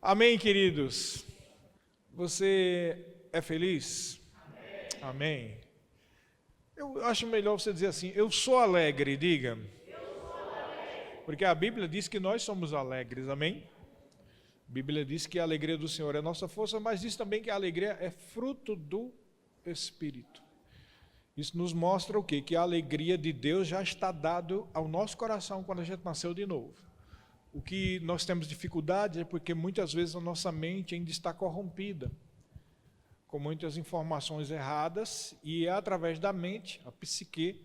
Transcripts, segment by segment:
Amém, queridos? Você é feliz? Amém. Eu acho melhor você dizer assim, eu sou alegre, diga. Porque a Bíblia diz que nós somos alegres, amém? A Bíblia diz que a alegria do Senhor é nossa força, mas diz também que a alegria é fruto do Espírito. Isso nos mostra o quê? Que a alegria de Deus já está dado ao nosso coração quando a gente nasceu de novo. O que nós temos dificuldade é porque muitas vezes a nossa mente ainda está corrompida, com muitas informações erradas, e é através da mente, a psique,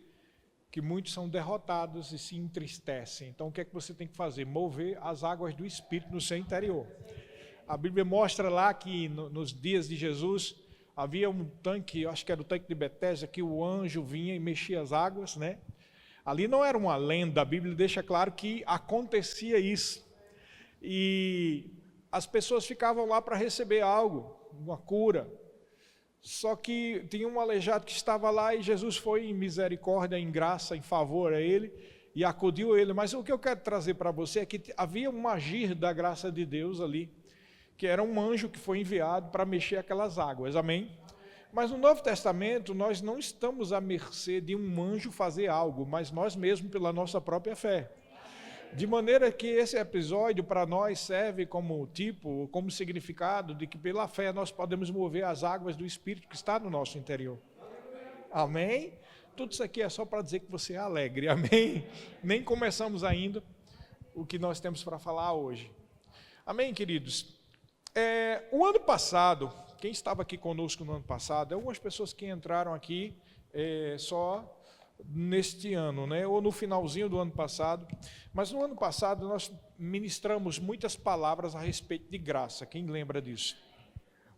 que muitos são derrotados e se entristecem. Então o que é que você tem que fazer? Mover as águas do Espírito no seu interior. A Bíblia mostra lá que nos dias de Jesus havia um tanque, eu acho que era o tanque de Betesda, que o anjo vinha e mexia as águas, né? Ali não era uma lenda, a Bíblia deixa claro que acontecia isso. E as pessoas ficavam lá para receber algo, uma cura. Só que tinha um aleijado que estava lá e Jesus foi em misericórdia, em graça, em favor a ele e acudiu ele. Mas o que eu quero trazer para você é que havia um agir da graça de Deus ali, que era um anjo que foi enviado para mexer aquelas águas, amém? Mas no Novo Testamento nós não estamos à mercê de um anjo fazer algo, mas nós mesmos pela nossa própria fé. De maneira que esse episódio para nós serve como tipo, como significado de que pela fé nós podemos mover as águas do Espírito que está no nosso interior. Amém? Tudo isso aqui é só para dizer que você é alegre, amém? Nem começamos ainda o que nós temos para falar hoje. Amém, queridos? O ano passado, quem estava aqui conosco no ano passado, algumas pessoas que entraram aqui só neste ano, né? Ou no finalzinho do ano passado, mas no ano passado nós ministramos muitas palavras a respeito de graça, quem lembra disso?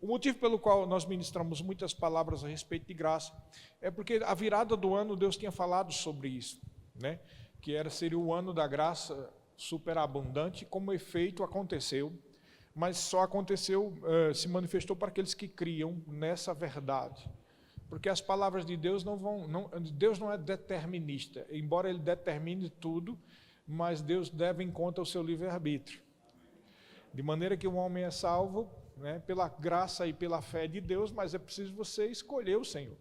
O motivo pelo qual nós ministramos muitas palavras a respeito de graça é porque a virada do ano Deus tinha falado sobre isso, né? Que seria o ano da graça superabundante, como efeito aconteceu, mas só aconteceu, se manifestou para aqueles que criam nessa verdade. Porque as palavras de Deus Deus não é determinista, embora Ele determine tudo, mas Deus leva em conta o seu livre-arbítrio. De maneira que o homem é salvo, né, pela graça e pela fé de Deus, mas é preciso você escolher o Senhor.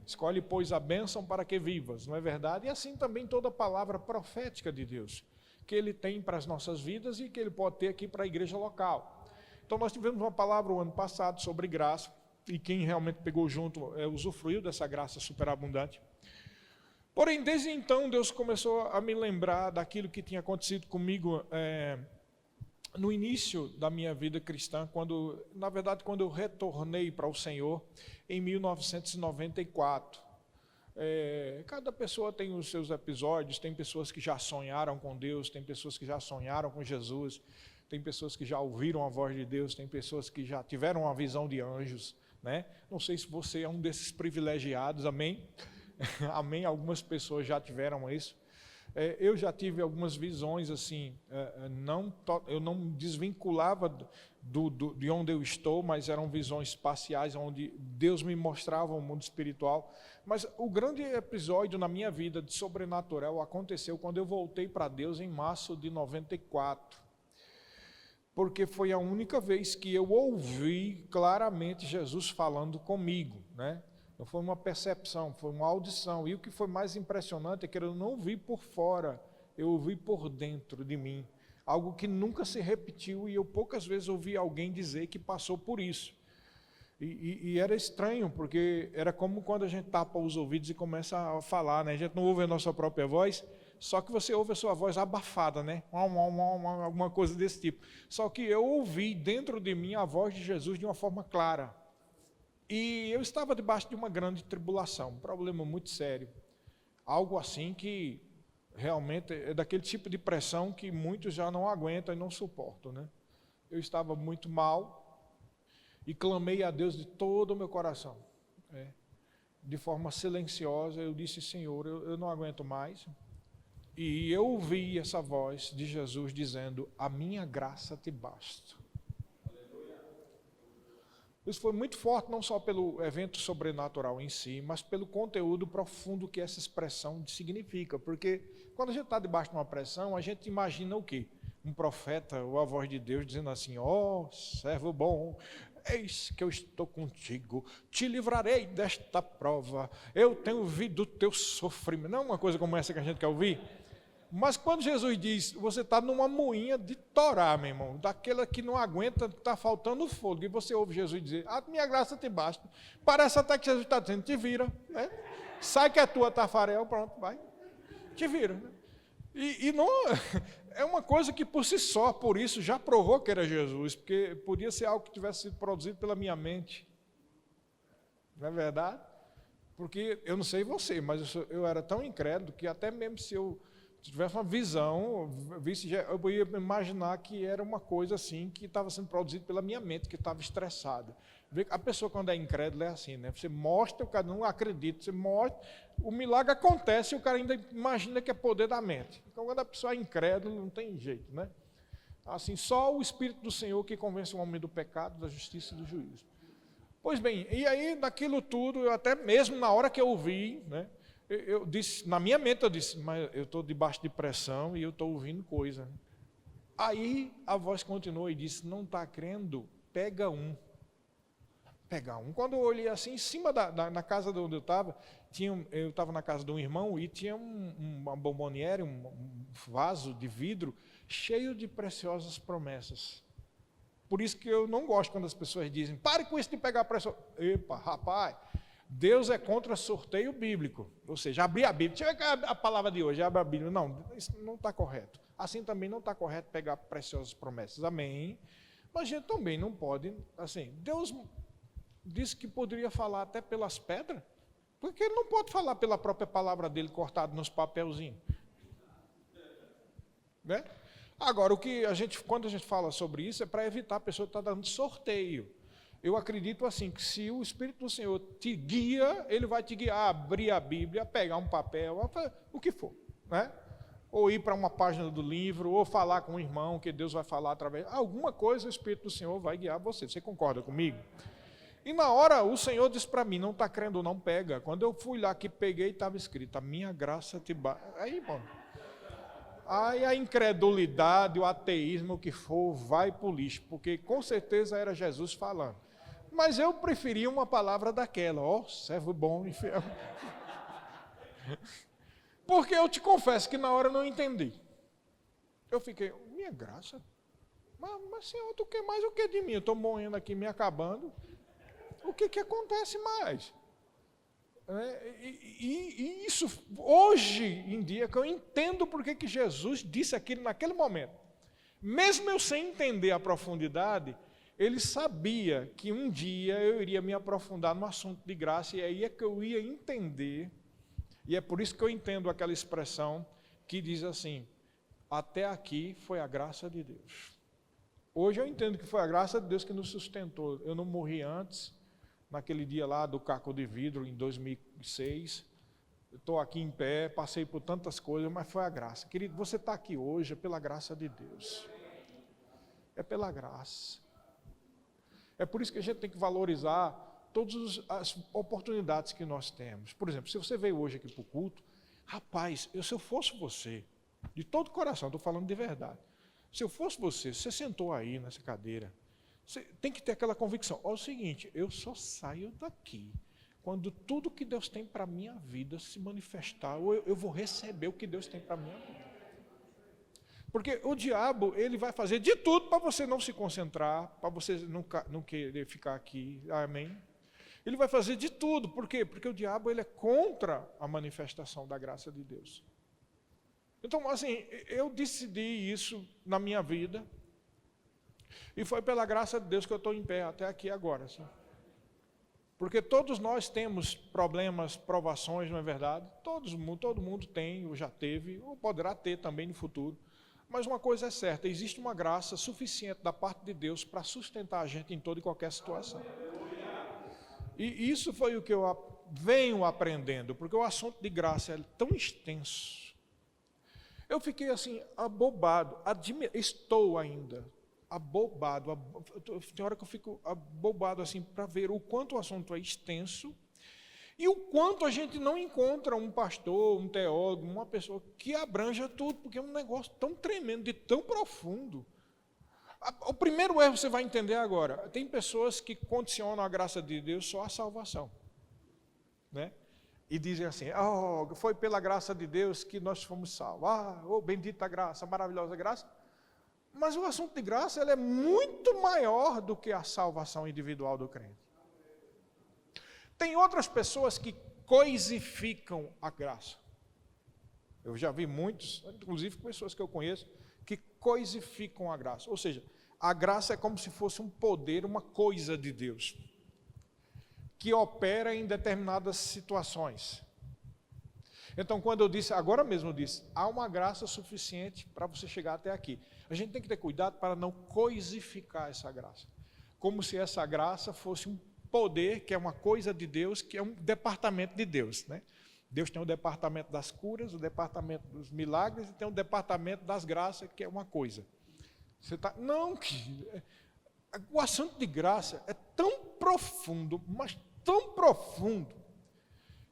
Escolhe, pois, a bênção para que vivas, não é verdade? E assim também toda a palavra profética de Deus, que Ele tem para as nossas vidas e que Ele pode ter aqui para a igreja local. Então nós tivemos uma palavra o ano passado sobre graça, e quem realmente pegou junto usufruiu dessa graça superabundante. Porém, desde então, Deus começou a me lembrar daquilo que tinha acontecido comigo no início da minha vida cristã, quando eu retornei para o Senhor em 1994. Cada pessoa tem os seus episódios, tem pessoas que já sonharam com Deus, tem pessoas que já sonharam com Jesus, tem pessoas que já ouviram a voz de Deus, tem pessoas que já tiveram uma visão de anjos, né? Não sei se você é um desses privilegiados, amém? Amém? Algumas pessoas já tiveram isso. Eu já tive algumas visões assim, eu não desvinculava de onde eu estou, mas eram visões espaciais, onde Deus me mostrava o mundo espiritual. Mas o grande episódio na minha vida de sobrenatural aconteceu quando eu voltei para Deus em março de 94. Porque foi a única vez que eu ouvi claramente Jesus falando comigo, né? Não foi uma percepção, foi uma audição. E o que foi mais impressionante é que eu não ouvi por fora, eu ouvi por dentro de mim. Algo que nunca se repetiu e eu poucas vezes ouvi alguém dizer que passou por isso. E era estranho, porque era como quando a gente tapa os ouvidos e começa a falar, né? A gente não ouve a nossa própria voz, só que você ouve a sua voz abafada, né? Alguma coisa desse tipo. Só que eu ouvi dentro de mim a voz de Jesus de uma forma clara. E eu estava debaixo de uma grande tribulação, um problema muito sério. Algo assim que realmente é daquele tipo de pressão que muitos já não aguentam e não suportam, né? Eu estava muito mal e clamei a Deus de todo o meu coração. De forma silenciosa, eu disse, Senhor, eu não aguento mais. E eu ouvi essa voz de Jesus dizendo, a minha graça te basta. Isso foi muito forte, não só pelo evento sobrenatural em si, mas pelo conteúdo profundo que essa expressão significa. Porque quando a gente está debaixo de uma pressão, a gente imagina o quê? um profeta ou a voz de Deus dizendo assim: ó, servo bom, eis que eu estou contigo, te livrarei desta prova, eu tenho ouvido o teu sofrimento. Não é uma coisa como essa que a gente quer ouvir? Mas quando Jesus diz, você está numa moinha de torar, meu irmão, daquela que não aguenta, está faltando fôlego, e você ouve Jesus dizer: a minha graça te basta. Parece até que Jesus está dizendo: te vira, né? Sai que é tua, Tafarel, pronto, vai, te vira. E não é uma coisa que por si só, por isso, já provou que era Jesus, porque podia ser algo que tivesse sido produzido pela minha mente. Não é verdade? Porque eu não sei você, mas eu era tão incrédulo que até mesmo se eu tivesse uma visão, eu ia imaginar que era uma coisa assim que estava sendo produzida pela minha mente, que estava estressada. A pessoa, quando é incrédula, é assim, né? Você mostra, o cara não acredita, você mostra, o milagre acontece e o cara ainda imagina que é poder da mente. Então, quando a pessoa é incrédula, não tem jeito, né? Assim, só o Espírito do Senhor que convence o homem do pecado, da justiça e do juízo. Pois bem, e aí, naquilo tudo, eu até mesmo na hora que eu ouvi, né? Eu disse, na minha mente eu disse: mas eu estou debaixo de pressão e eu estou ouvindo coisa. Aí a voz continuou e disse: não está crendo? Pega um. Pegar um. Quando eu olhei assim, em cima na casa onde eu estava na casa de um irmão e tinha uma bomboniere, um vaso de vidro cheio de preciosas promessas. Por isso que eu não gosto quando as pessoas dizem: pare com isso de pegar preciosas. Epa, rapaz, Deus é contra sorteio bíblico. Ou seja, abrir a Bíblia. Deixa eu ver a palavra de hoje, abre a Bíblia. Não, isso não está correto. Assim também não está correto pegar preciosas promessas. Amém? Mas a gente também não pode, assim, Deus disse que poderia falar até pelas pedras, porque ele não pode falar pela própria palavra dele cortado nos papelzinhos, né? Agora, quando a gente fala sobre isso, é para evitar a pessoa estar dando sorteio. Eu acredito assim, que se o Espírito do Senhor te guia, ele vai te guiar a abrir a Bíblia, a pegar um papel, o que for, né? Ou ir para uma página do livro, ou falar com um irmão, que Deus vai falar através, alguma coisa o Espírito do Senhor vai guiar você. Você concorda comigo? E na hora o Senhor disse para mim: não está crendo, não pega. Quando eu fui lá que peguei, estava escrito: a minha graça te basta. Aí, irmão, aí a incredulidade, o ateísmo, o que for, vai para o lixo, porque com certeza era Jesus falando. Mas eu preferia uma palavra daquela: ó, servo bom e fiel. Porque eu te confesso que na hora eu não entendi. Eu fiquei: minha graça? Mas Senhor, tu quer mais o que de mim? Eu estou morrendo aqui, me acabando. O que acontece mais? E isso, hoje em dia, que eu entendo porque que Jesus disse aquilo naquele momento. Mesmo eu sem entender a profundidade, ele sabia que um dia eu iria me aprofundar no assunto de graça, e aí é que eu ia entender, e é por isso que eu entendo aquela expressão que diz assim: até aqui foi a graça de Deus. Hoje eu entendo que foi a graça de Deus que nos sustentou. Eu não morri antes, naquele dia lá do caco de vidro, em 2006, estou aqui em pé, passei por tantas coisas, mas foi a graça. Querido, você está aqui hoje é pela graça de Deus. É pela graça. É por isso que a gente tem que valorizar todas as oportunidades que nós temos. Por exemplo, se você veio hoje aqui para o culto, rapaz, se eu fosse você, de todo o coração, estou falando de verdade, se eu fosse você sentou aí nessa cadeira, você tem que ter aquela convicção: olha o seguinte, eu só saio daqui quando tudo que Deus tem para a minha vida se manifestar, ou eu vou receber o que Deus tem para a minha vida. Porque o diabo, ele vai fazer de tudo para você não se concentrar, para você não querer ficar aqui, amém? Ele vai fazer de tudo, por quê? Porque o diabo, ele é contra a manifestação da graça de Deus. Então, assim, eu decidi isso na minha vida, e foi pela graça de Deus que eu estou em pé até aqui agora. Assim. Porque todos nós temos problemas, provações, não é verdade? Todo mundo tem, ou já teve, ou poderá ter também no futuro. Mas uma coisa é certa: existe uma graça suficiente da parte de Deus para sustentar a gente em toda e qualquer situação. E isso foi o que eu venho aprendendo, porque o assunto de graça é tão extenso. Eu fiquei assim, abobado, estou ainda abobado, tem hora que eu fico abobado assim para ver o quanto o assunto é extenso E o quanto a gente não encontra um pastor, um teólogo, uma pessoa que abranja tudo, porque é um negócio tão tremendo, de tão profundo. O primeiro erro você vai entender agora. Tem pessoas que condicionam a graça de Deus só à salvação, né? E dizem assim, foi pela graça de Deus que nós fomos salvos. Bendita graça, maravilhosa graça. Mas o assunto de graça ele é muito maior do que a salvação individual do crente. Tem outras pessoas que coisificam a graça. Eu já vi muitos, inclusive pessoas que eu conheço, que coisificam a graça. Ou seja, a graça é como se fosse um poder, uma coisa de Deus, que opera em determinadas situações. Então, quando eu disse, agora mesmo eu disse, há uma graça suficiente para você chegar até aqui. A gente tem que ter cuidado para não coisificar essa graça. Como se essa graça fosse um poder, que é uma coisa de Deus, que é um departamento de Deus, né? Deus tem o departamento das curas, o departamento dos milagres, e tem o departamento das graças, que é uma coisa. Não, o assunto de graça é tão profundo, mas tão profundo,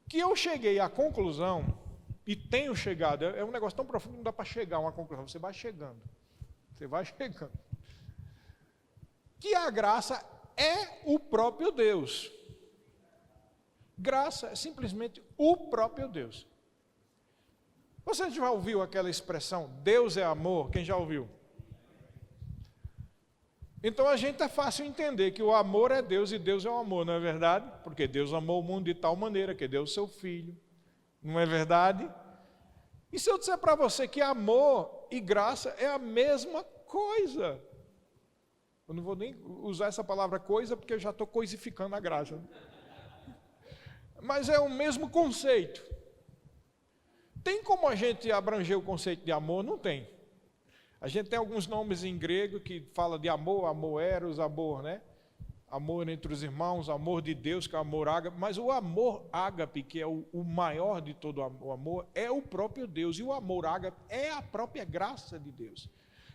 que eu cheguei à conclusão, e tenho chegado, é um negócio tão profundo que não dá para chegar a uma conclusão, você vai chegando, que a graça é o próprio Deus. Graça é simplesmente o próprio Deus. Você já ouviu aquela expressão, Deus é amor? Quem já ouviu? Então a gente é fácil entender que o amor é Deus e Deus é o amor, não é verdade? Porque Deus amou o mundo de tal maneira que deu o seu Filho, não é verdade? E se eu disser para você que amor e graça é a mesma coisa? Eu não vou nem usar essa palavra coisa, porque eu já estou coisificando a graça. Mas é o mesmo conceito. Tem como a gente abranger o conceito de amor? Não tem. A gente tem alguns nomes em grego que fala de amor, amor eros, amor, né? Amor entre os irmãos, amor de Deus, que é o amor ágape. Mas o amor ágape, que é o maior de todo o amor, é o próprio Deus. E o amor ágape é a própria graça de Deus.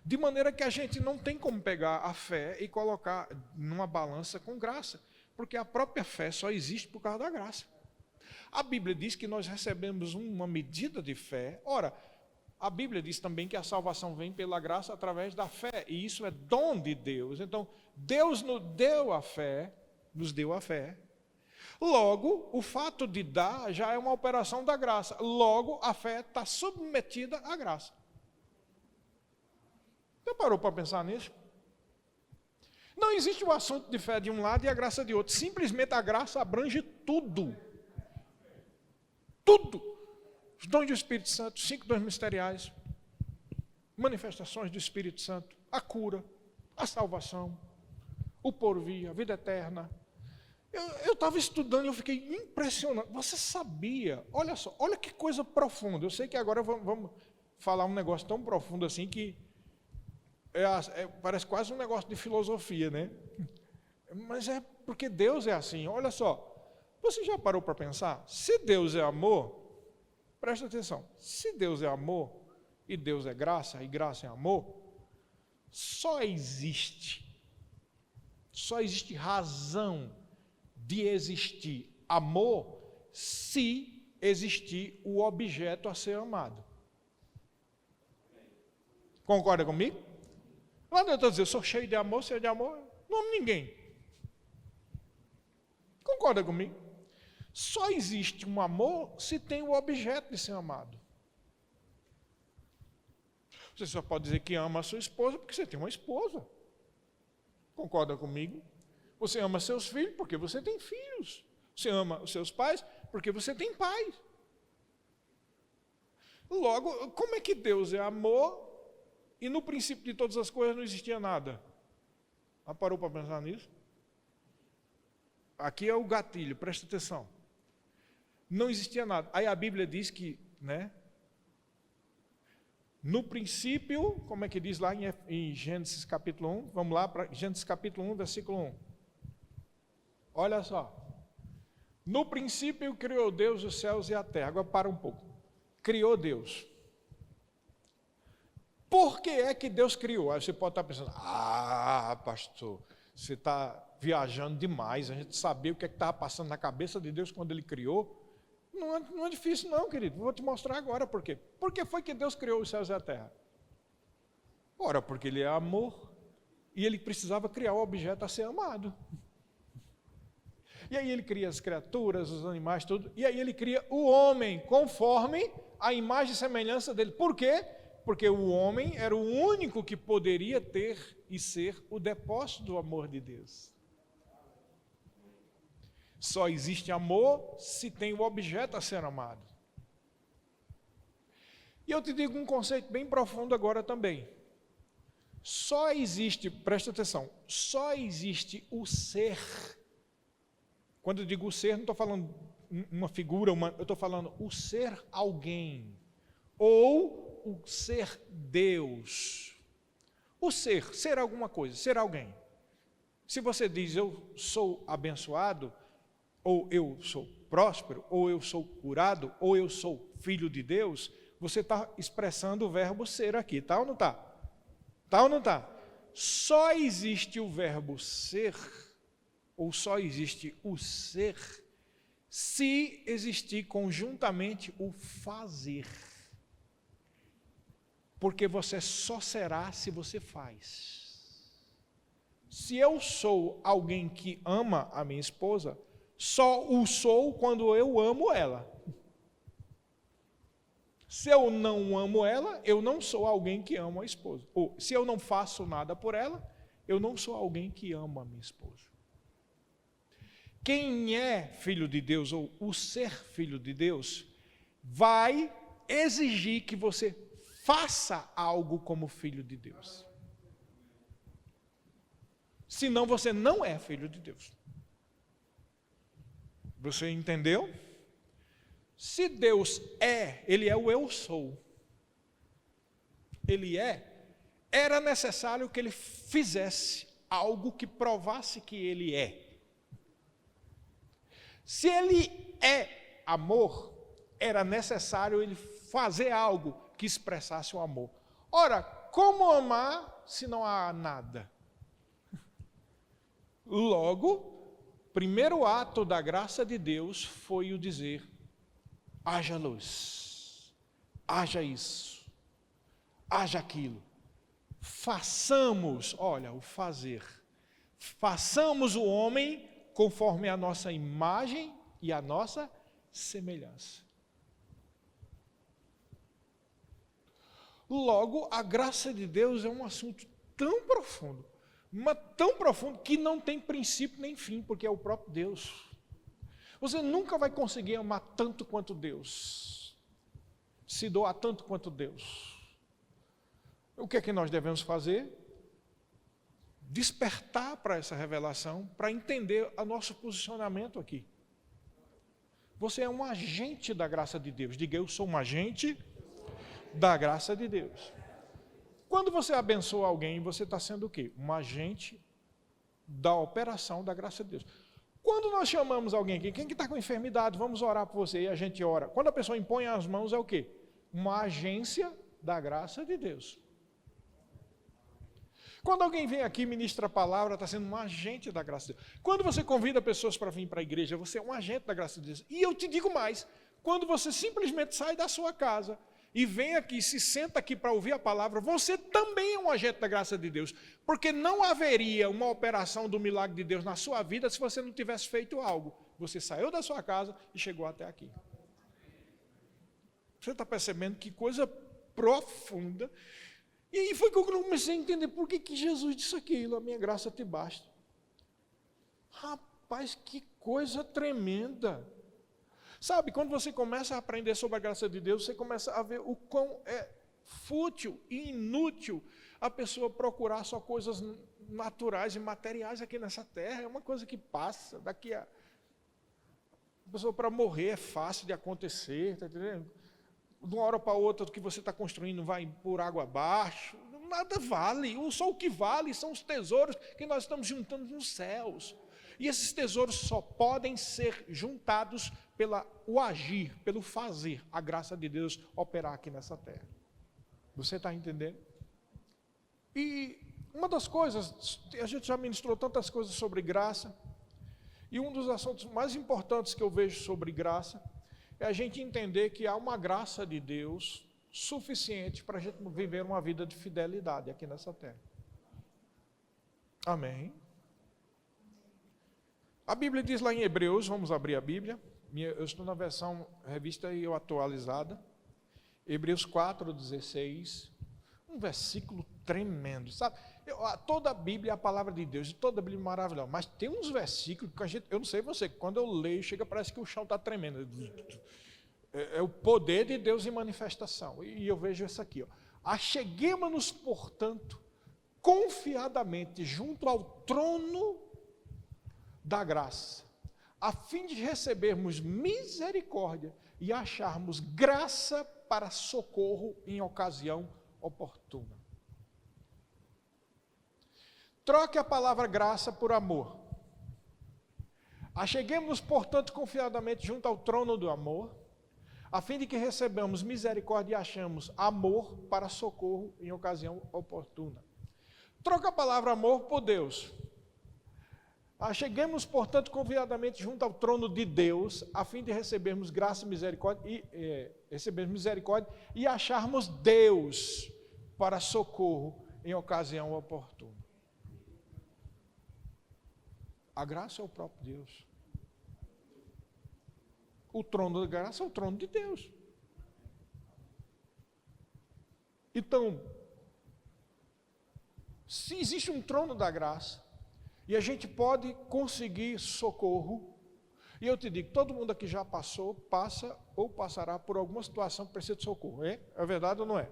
De maneira que a gente não tem como pegar a fé e colocar numa balança com graça. Porque a própria fé só existe por causa da graça. A Bíblia diz que nós recebemos uma medida de fé. Ora, a Bíblia diz também que a salvação vem pela graça através da fé. E isso é dom de Deus. Então, Deus nos deu a fé. Logo, o fato de dar já é uma operação da graça. Logo, a fé está submetida à graça. Você parou para pensar nisso? Não existe o assunto de fé de um lado e a graça de outro. Simplesmente a graça abrange tudo. Tudo. Os dons do Espírito Santo, 5 dons ministeriais, manifestações do Espírito Santo, a cura, a salvação, o porvir, a vida eterna. Eu estava estudando e eu fiquei impressionado. Você sabia? Olha só, olha que coisa profunda. Eu sei que agora vamos falar um negócio tão profundo assim que parece quase um negócio de filosofia, né? Mas é porque Deus é assim. Olha só. Você já parou para pensar? Se Deus é amor, presta atenção, se Deus é amor, e Deus é graça, e graça é amor, só existe razão de existir amor se existir o objeto a ser amado. Concorda comigo? Não adianta dizer, eu sou cheio de amor, não amo ninguém. Concorda comigo? Só existe um amor se tem o objeto de ser amado. Você só pode dizer que ama a sua esposa porque você tem uma esposa. Concorda comigo? Você ama seus filhos porque você tem filhos. Você ama os seus pais porque você tem pais. Logo, como é que Deus é amor e no princípio de todas as coisas não existia nada? Já parou para pensar nisso? Aqui é o gatilho, presta atenção. Não existia nada. Aí a Bíblia diz que, no princípio, como é que diz lá em Gênesis capítulo 1? Vamos lá para Gênesis capítulo 1, versículo 1. Olha só. No princípio criou Deus os céus e a terra. Agora para um pouco. Criou Deus. Por que é que Deus criou? Aí você pode estar pensando, pastor, Você está viajando demais, a gente saber o que é que estava passando na cabeça de Deus quando Ele criou. Não é difícil não, querido, vou te mostrar agora por quê. Por que foi que Deus criou os céus e a terra? Ora, porque Ele é amor, e Ele precisava criar o objeto a ser amado. E aí Ele cria as criaturas, os animais, tudo, e aí Ele cria o homem, conforme a imagem e semelhança dele. Por quê? Porque o homem era o único que poderia ter e ser o depósito do amor de Deus. Só existe amor se tem o objeto a ser amado. E eu te digo um conceito bem profundo agora também. Só existe, presta atenção, só existe o ser. Quando eu digo o ser, não estou falando uma figura humana, eu estou falando o ser alguém. Ou o ser Deus. O ser alguma coisa, ser alguém. Se você diz eu sou abençoado, ou eu sou próspero, ou eu sou curado, ou eu sou filho de Deus, você está expressando o verbo ser aqui, tá ou não tá? Tá ou não tá? Só existe o verbo ser, ou só existe o ser, se existir conjuntamente o fazer. Porque você só será se você faz. Se eu sou alguém que ama a minha esposa, só o sou quando eu amo ela. Se eu não amo ela, eu não sou alguém que ama a esposa. Ou se eu não faço nada por ela, eu não sou alguém que ama a minha esposa. Quem é filho de Deus, ou o ser filho de Deus, vai exigir que você faça algo como filho de Deus. Senão você não é filho de Deus. Você entendeu? Se Deus é, Ele é o eu sou. Ele é, era necessário que Ele fizesse algo que provasse que Ele é. Se Ele é amor, era necessário Ele fazer algo que expressasse o amor. Ora, como amar se não há nada? Logo, primeiro ato da graça de Deus foi o dizer, haja luz, haja isso, haja aquilo. Façamos, olha, o fazer. Façamos o homem conforme a nossa imagem e a nossa semelhança. Logo, a graça de Deus é um assunto tão profundo, mas tão profundo que não tem princípio nem fim, porque é o próprio Deus. Você nunca vai conseguir amar tanto quanto Deus, se doar tanto quanto Deus. O que é que nós devemos fazer? Despertar para essa revelação, para entender o nosso posicionamento aqui. Você é um agente da graça de Deus. Diga, eu sou um agente da graça de Deus. Quando você abençoa alguém, você está sendo o quê? Um agente da operação da graça de Deus. Quando nós chamamos alguém aqui, quem que está com enfermidade, vamos orar por você, e a gente ora. Quando a pessoa impõe as mãos, é o quê? Uma agência da graça de Deus. Quando alguém vem aqui e ministra a palavra, está sendo um agente da graça de Deus. Quando você convida pessoas para vir para a igreja, você é um agente da graça de Deus. E eu te digo mais, quando você simplesmente sai da sua casa e vem aqui, se senta aqui para ouvir a palavra, você também é um agente da graça de Deus. Porque não haveria uma operação do milagre de Deus na sua vida se você não tivesse feito algo. Você saiu da sua casa e chegou até aqui. Você está percebendo que coisa profunda. E aí foi que eu comecei a entender por que Jesus disse aquilo, a minha graça te basta. Rapaz, que coisa tremenda. Sabe, quando você começa a aprender sobre a graça de Deus, você começa a ver o quão é fútil e inútil a pessoa procurar só coisas naturais e materiais aqui nessa terra. É uma coisa que passa, daqui a... A pessoa para morrer é fácil de acontecer, está entendendo? De uma hora para outra, o que você está construindo vai por água abaixo. Nada vale, só o que vale são os tesouros que nós estamos juntando nos céus. E esses tesouros só podem ser juntados pelo agir, pelo fazer, a graça de Deus operar aqui nessa terra. Você está entendendo? E Uma das coisas, a gente já ministrou tantas coisas sobre graça, e um dos assuntos mais importantes que eu vejo sobre graça é a gente entender que há uma graça de Deus suficiente para a gente viver uma vida de fidelidade aqui nessa terra. Amém. A Bíblia diz lá em Hebreus, vamos abrir a Bíblia, eu estou na versão revista e atualizada, Hebreus 4:16, um versículo tremendo, sabe? Toda a Bíblia é a palavra de Deus, toda a Bíblia é maravilhosa, mas tem uns versículos que a gente, eu não sei você, quando eu leio, chega, parece que o chão está tremendo. É o poder de Deus em manifestação. E eu vejo isso aqui, ó. Acheguemo-nos, portanto, confiadamente junto ao trono da graça, a fim de recebermos misericórdia e acharmos graça para socorro em ocasião oportuna. Troque a palavra graça por amor. Acheguemos-nos, portanto, confiadamente junto ao trono do amor, a fim de que recebamos misericórdia e achamos amor para socorro em ocasião oportuna. Troca a palavra amor por Deus. Acheguemos, portanto, confiadamente junto ao trono de Deus, a fim de recebermos graça e misericórdia e acharmos Deus para socorro em ocasião oportuna. A graça é o próprio Deus. O trono da graça é o trono de Deus. Então, se existe um trono da graça, e a gente pode conseguir socorro, e eu te digo, todo mundo aqui já passou, passa ou passará por alguma situação que precisa de socorro, é? É verdade ou não é?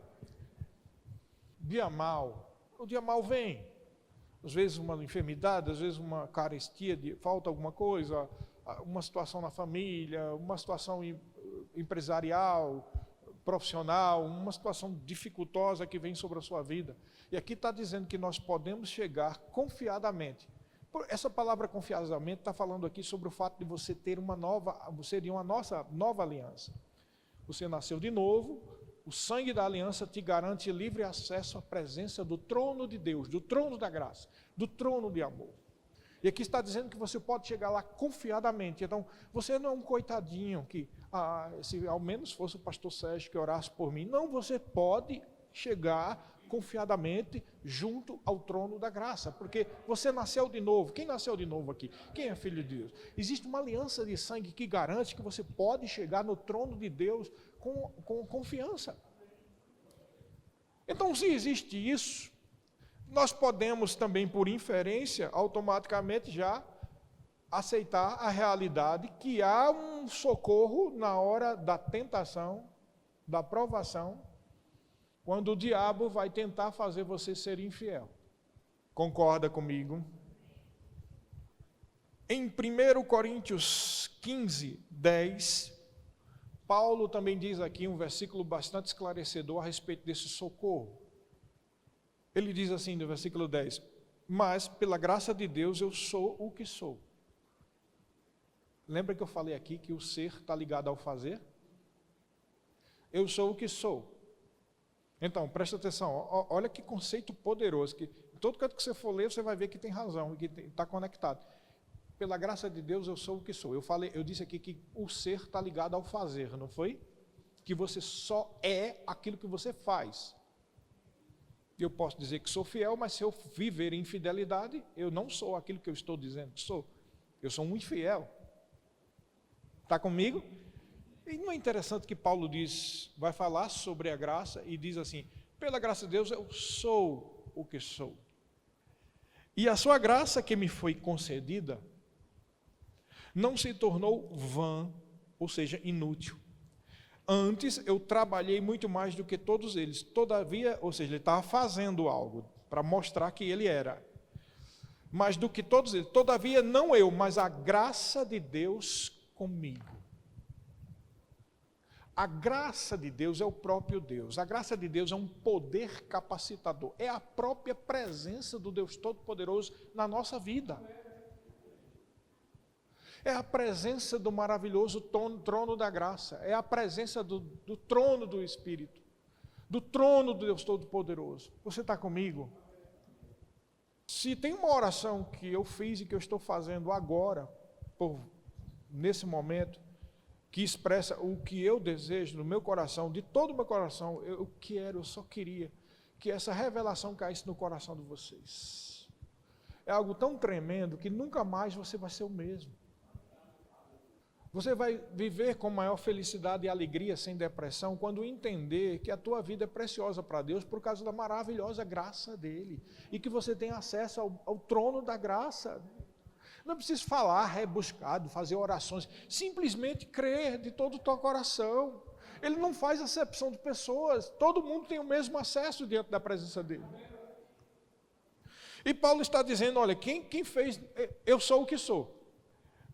Dia mal, o dia mal vem, às vezes uma enfermidade, às vezes uma carestia, falta alguma coisa, uma situação na família, uma situação empresarial, profissional, uma situação dificultosa que vem sobre a sua vida. E aqui está dizendo que nós podemos chegar confiadamente. Essa palavra confiadamente está falando aqui sobre o fato de você ter seria uma nossa nova aliança. Você nasceu de novo, o sangue da aliança te garante livre acesso à presença do trono de Deus, do trono da graça, do trono de amor. E aqui está dizendo que você pode chegar lá confiadamente. Então, você não é um coitadinho que, se ao menos fosse o pastor Sérgio que orasse por mim. Não, você pode chegar confiadamente junto ao trono da graça, porque você nasceu de novo. Quem nasceu de novo aqui? Quem é filho de Deus? Existe uma aliança de sangue que garante que você pode chegar no trono de Deus com confiança. Então, se existe isso, nós podemos também, por inferência, automaticamente já aceitar a realidade que há um socorro na hora da tentação, da provação, quando o diabo vai tentar fazer você ser infiel. Concorda comigo? Em 1 Coríntios 15, 10, Paulo também diz aqui um versículo bastante esclarecedor a respeito desse socorro. Ele diz assim no versículo 10, mas pela graça de Deus eu sou o que sou. Lembra que eu falei aqui que o ser está ligado ao fazer? Eu sou o que sou. Então, presta atenção, olha que conceito poderoso, que todo canto que você for ler, você vai ver que tem razão, que está conectado. Pela graça de Deus, eu sou o que sou. Eu disse aqui que o ser está ligado ao fazer, não foi? Que você só é aquilo que você faz. Eu posso dizer que sou fiel, mas se eu viver em infidelidade, eu não sou aquilo que eu estou dizendo que sou. Eu sou um infiel. Está comigo? E não é interessante que Paulo vai falar sobre a graça e diz assim, pela graça de Deus eu sou o que sou. E a sua graça que me foi concedida não se tornou vã, ou seja, inútil. Antes eu trabalhei muito mais do que todos eles. Todavia, ou seja, ele estava fazendo algo para mostrar que ele era. Mais do que todos eles. Todavia, não eu, mas a graça de Deus comigo. A graça de Deus é o próprio Deus. A graça de Deus é um poder capacitador. É a própria presença do Deus Todo-Poderoso na nossa vida. É a presença do maravilhoso trono da graça. É a presença do trono do Espírito. Do trono do Deus Todo-Poderoso. Você está comigo? Se tem uma oração que eu fiz e que eu estou fazendo agora, nesse momento, que expressa o que eu desejo no meu coração, de todo o meu coração, eu só queria que essa revelação caísse no coração de vocês. É algo tão tremendo que nunca mais você vai ser o mesmo. Você vai viver com maior felicidade e alegria, sem depressão, quando entender que a tua vida é preciosa para Deus por causa da maravilhosa graça dele. E que você tem acesso ao trono da graça. Não precisa falar rebuscado, fazer orações. Simplesmente crer de todo o teu coração. Ele não faz acepção de pessoas. Todo mundo tem o mesmo acesso diante da presença dele. E Paulo está dizendo, olha, quem fez, eu sou o que sou.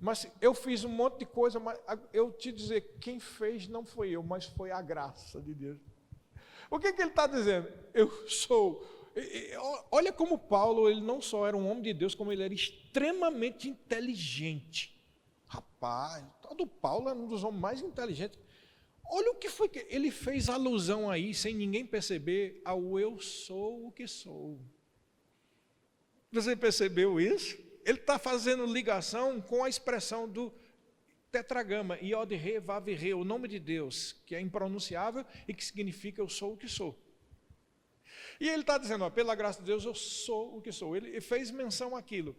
Mas eu fiz um monte de coisa, mas eu te dizer, quem fez não foi eu, mas foi a graça de Deus. O que ele está dizendo? Eu sou. Olha como Paulo, ele não só era um homem de Deus, como ele era extremamente inteligente. Rapaz, todo Paulo era um dos homens mais inteligentes. Olha o que foi que ele fez alusão aí, sem ninguém perceber, ao eu sou o que sou. Você percebeu isso? Ele está fazendo ligação com a expressão do tetragrama, Iod-Re, Vav-Re, o nome de Deus, que é impronunciável e que significa eu sou o que sou. E ele está dizendo, ó, pela graça de Deus, eu sou o que sou. Ele fez menção àquilo.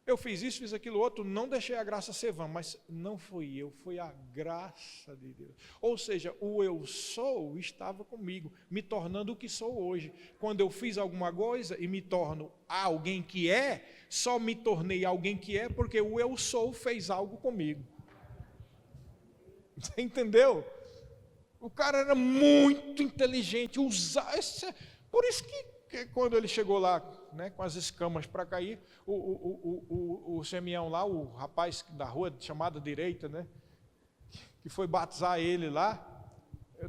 Eu fiz isso, fiz aquilo outro, não deixei a graça ser vã, mas não fui eu, foi a graça de Deus. Ou seja, o eu sou estava comigo, me tornando o que sou hoje. Quando eu fiz alguma coisa e me torno alguém que é, só me tornei alguém que é porque o eu sou fez algo comigo. Você entendeu? O cara era muito inteligente, por isso que quando ele chegou lá, né, com as escamas para cair, o Simeão lá, o rapaz da rua chamada direita, né, que foi batizar ele lá,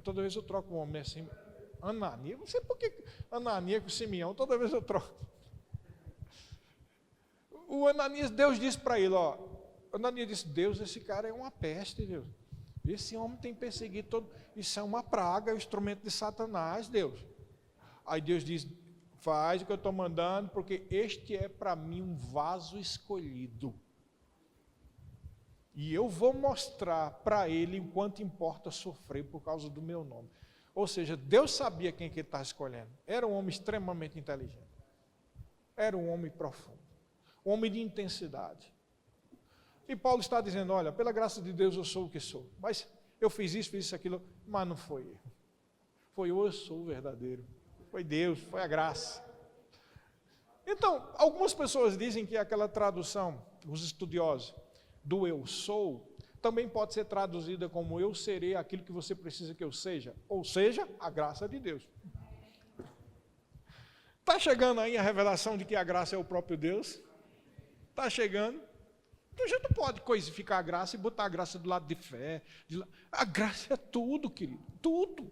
toda vez eu troco um homem assim, Ananias, não sei por que Ananias com Simeão, toda vez eu troco. O Ananias, Deus disse para ele, ó, Ananias disse, Deus, esse cara é uma peste, Deus. Esse homem tem perseguido todo, isso é uma praga, é o instrumento de Satanás, Deus. Aí Deus diz, faz o que eu estou mandando, porque este é para mim um vaso escolhido. E eu vou mostrar para ele o quanto importa sofrer por causa do meu nome. Ou seja, Deus sabia quem que ele estava escolhendo. Era um homem extremamente inteligente. Era um homem profundo. Um homem de intensidade. E Paulo está dizendo, olha, pela graça de Deus eu sou o que sou. Mas eu fiz isso, aquilo, mas não foi eu. Foi eu sou o verdadeiro. Foi Deus, foi a graça. Então, algumas pessoas dizem que aquela tradução, os estudiosos, do eu sou, também pode ser traduzida como eu serei aquilo que você precisa que eu seja, ou seja, a graça de Deus. Está chegando aí a revelação de que a graça é o próprio Deus? Está chegando. Então a gente não pode coisificar a graça e botar a graça do lado de fé. A graça é tudo, querido, tudo.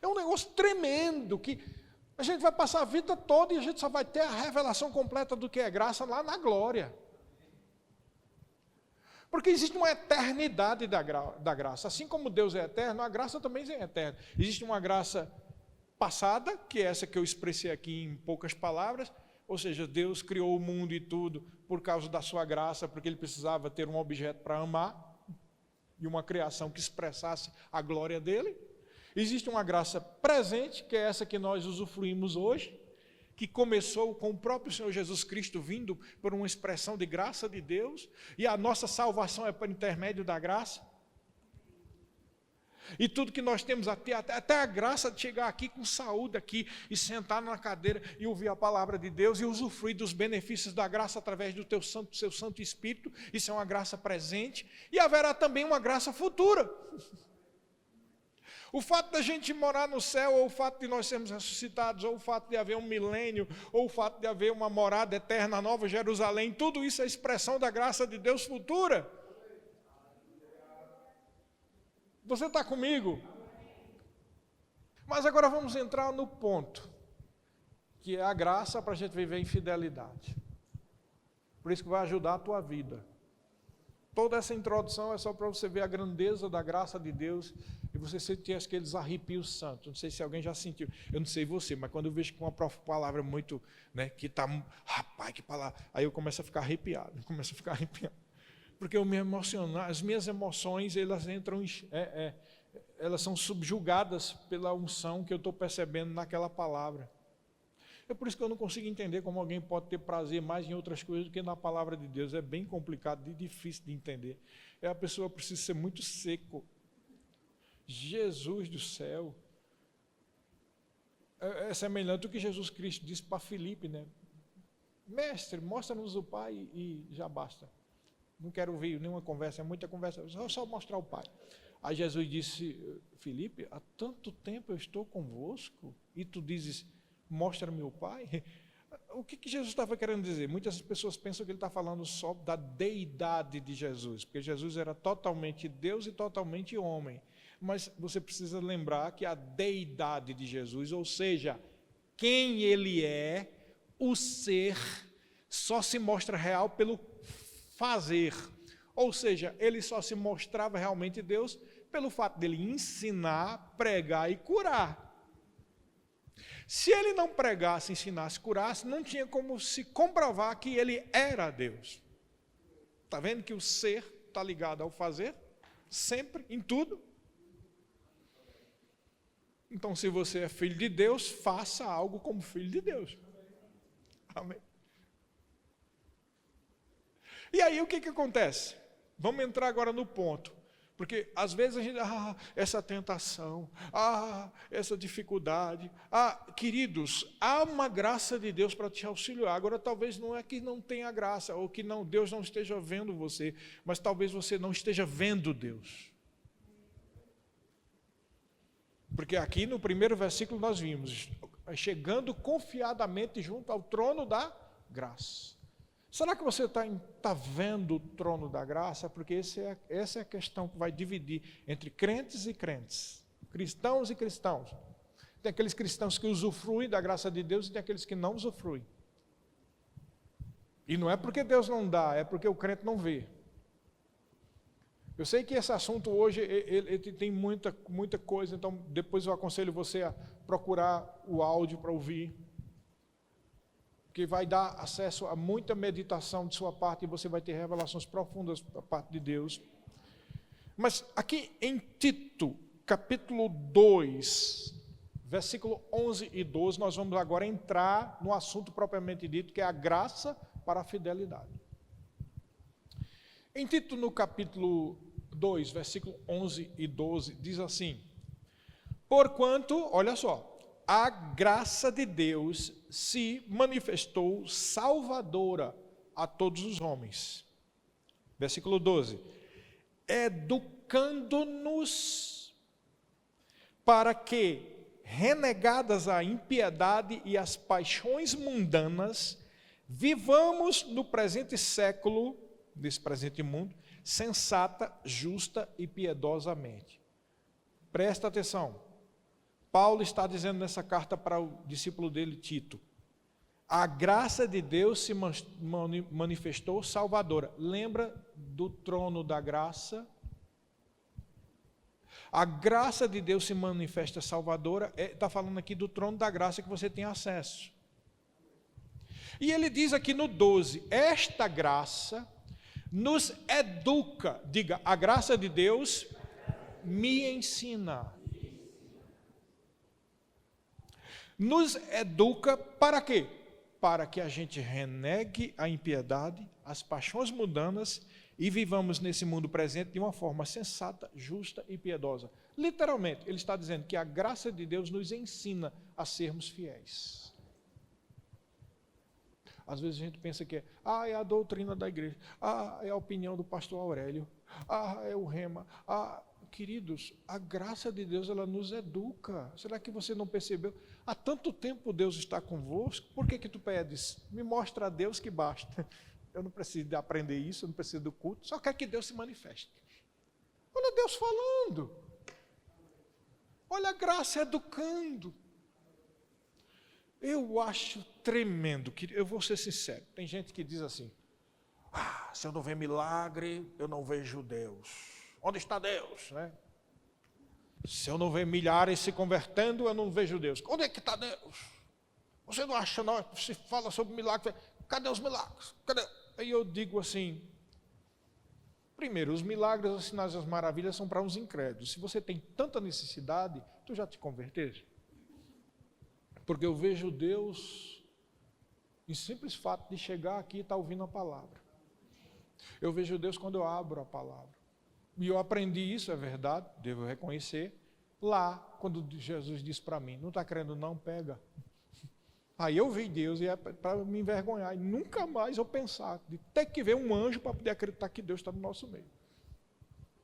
É um negócio tremendo, que a gente vai passar a vida toda e a gente só vai ter a revelação completa do que é graça lá na glória. Porque existe uma eternidade da graça. Assim como Deus é eterno, a graça também é eterna. Existe uma graça passada, que é essa que eu expressei aqui em poucas palavras, ou seja, Deus criou o mundo e tudo por causa da sua graça, porque ele precisava ter um objeto para amar, e uma criação que expressasse a glória dele. Existe uma graça presente, que é essa que nós usufruímos hoje, que começou com o próprio Senhor Jesus Cristo vindo por uma expressão de graça de Deus, e a nossa salvação é por intermédio da graça. E tudo que nós temos até a graça de chegar aqui com saúde aqui, e sentar na cadeira e ouvir a palavra de Deus, e usufruir dos benefícios da graça através do seu Santo Espírito, isso é uma graça presente, e haverá também uma graça futura. O fato da gente morar no céu, ou o fato de nós sermos ressuscitados, ou o fato de haver um milênio, ou o fato de haver uma morada eterna, Nova Jerusalém, tudo isso é expressão da graça de Deus futura. Você está comigo? Mas agora vamos entrar no ponto, que é a graça para a gente viver em fidelidade. Por isso que vai ajudar a tua vida. Toda essa introdução é só para você ver a grandeza da graça de Deus e você sentir aqueles arrepios santos. Não sei se alguém já sentiu, eu não sei você, mas quando eu vejo que uma palavra muito, que está, rapaz, que palavra, aí eu começo a ficar arrepiado, porque eu me emocionar, as minhas emoções, elas entram, elas são subjugadas pela unção que eu estou percebendo naquela palavra. É por isso que eu não consigo entender como alguém pode ter prazer mais em outras coisas do que na palavra de Deus. É bem complicado e difícil de entender. A pessoa precisa ser muito seco. Jesus do céu. É semelhante ao que Jesus Cristo disse para Filipe, né? Mestre, mostra-nos o Pai e já basta. Não quero ouvir nenhuma conversa, é muita conversa, só mostrar o Pai. Aí Jesus disse, Filipe, há tanto tempo eu estou convosco e tu dizes, mostra-me o Pai. O que Jesus estava querendo dizer? Muitas pessoas pensam que ele está falando só da deidade de Jesus, porque Jesus era totalmente Deus e totalmente homem. Mas você precisa lembrar que a deidade de Jesus, ou seja, quem ele é, o ser, só se mostra real pelo fazer. Ou seja, ele só se mostrava realmente Deus pelo fato dele ensinar, pregar e curar. Se ele não pregasse, ensinasse, curasse, não tinha como se comprovar que ele era Deus. Está vendo que o ser está ligado ao fazer? Sempre, em tudo. Então, se você é filho de Deus, faça algo como filho de Deus. Amém. E aí, o que acontece? Vamos entrar agora no ponto. Porque às vezes a gente, essa tentação, essa dificuldade, queridos, há uma graça de Deus para te auxiliar. Agora talvez não é que não tenha graça, ou que não, Deus não esteja vendo você, mas talvez você não esteja vendo Deus. Porque aqui no primeiro versículo nós vimos, chegando confiadamente junto ao trono da graça. Será que você está vendo o trono da graça? Porque essa é a questão que vai dividir entre crentes e crentes, cristãos e cristãos. Tem aqueles cristãos que usufruem da graça de Deus e tem aqueles que não usufruem. E não é porque Deus não dá, é porque o crente não vê. Eu sei que esse assunto hoje ele tem muita coisa, então depois eu aconselho você a procurar o áudio para ouvir, que vai dar acesso a muita meditação de sua parte e você vai ter revelações profundas da parte de Deus. Mas aqui em Tito, capítulo 2, versículo 11 e 12, nós vamos agora entrar no assunto propriamente dito, que é a graça para a fidelidade. Em Tito, no capítulo 2, versículo 11 e 12, diz assim: porquanto, olha só, a graça de Deus se manifestou salvadora a todos os homens. Versículo 12. Educando-nos para que, renegadas a impiedade e as paixões mundanas, vivamos no presente século, nesse presente mundo, sensata, justa e piedosamente. Presta atenção. Paulo está dizendo nessa carta para o discípulo dele, Tito, a graça de Deus se manifestou salvadora. Lembra do trono da graça? A graça de Deus se manifesta salvadora, está falando aqui do trono da graça que você tem acesso. E ele diz aqui no 12, esta graça nos educa, diga, a graça de Deus me ensina. Nos educa para quê? Para que a gente renegue a impiedade, as paixões mundanas e vivamos nesse mundo presente de uma forma sensata, justa e piedosa. Literalmente, ele está dizendo que a graça de Deus nos ensina a sermos fiéis. Às vezes a gente pensa que é a doutrina da igreja, é a opinião do pastor Aurélio, é o rema, queridos, a graça de Deus, ela nos educa. Será que você não percebeu? Há tanto tempo Deus está convosco, por que tu pedes? Me mostra a Deus que basta. Eu não preciso de aprender isso, eu não preciso do culto, só quero que Deus se manifeste. Olha Deus falando. Olha a graça educando. Eu acho tremendo, eu vou ser sincero, tem gente que diz assim, Se eu não ver milagre, eu não vejo Deus. Onde está Deus, né? Se eu não ver milhares se convertendo, eu não vejo Deus. Onde é que está Deus? Você não acha, não? Se fala sobre milagres, cadê os milagres? Cadê? Aí eu digo assim, primeiro, os milagres, os sinais e as maravilhas são para uns incrédulos. Se você tem tanta necessidade, tu já te converteste? Porque eu vejo Deus em simples fato de chegar aqui e estar ouvindo a palavra. Eu vejo Deus quando eu abro a palavra. E eu aprendi isso, é verdade, devo reconhecer, lá, quando Jesus disse para mim, não está querendo não, pega. Aí eu vi Deus e é para me envergonhar. E nunca mais eu pensar de ter que ver um anjo para poder acreditar que Deus está no nosso meio.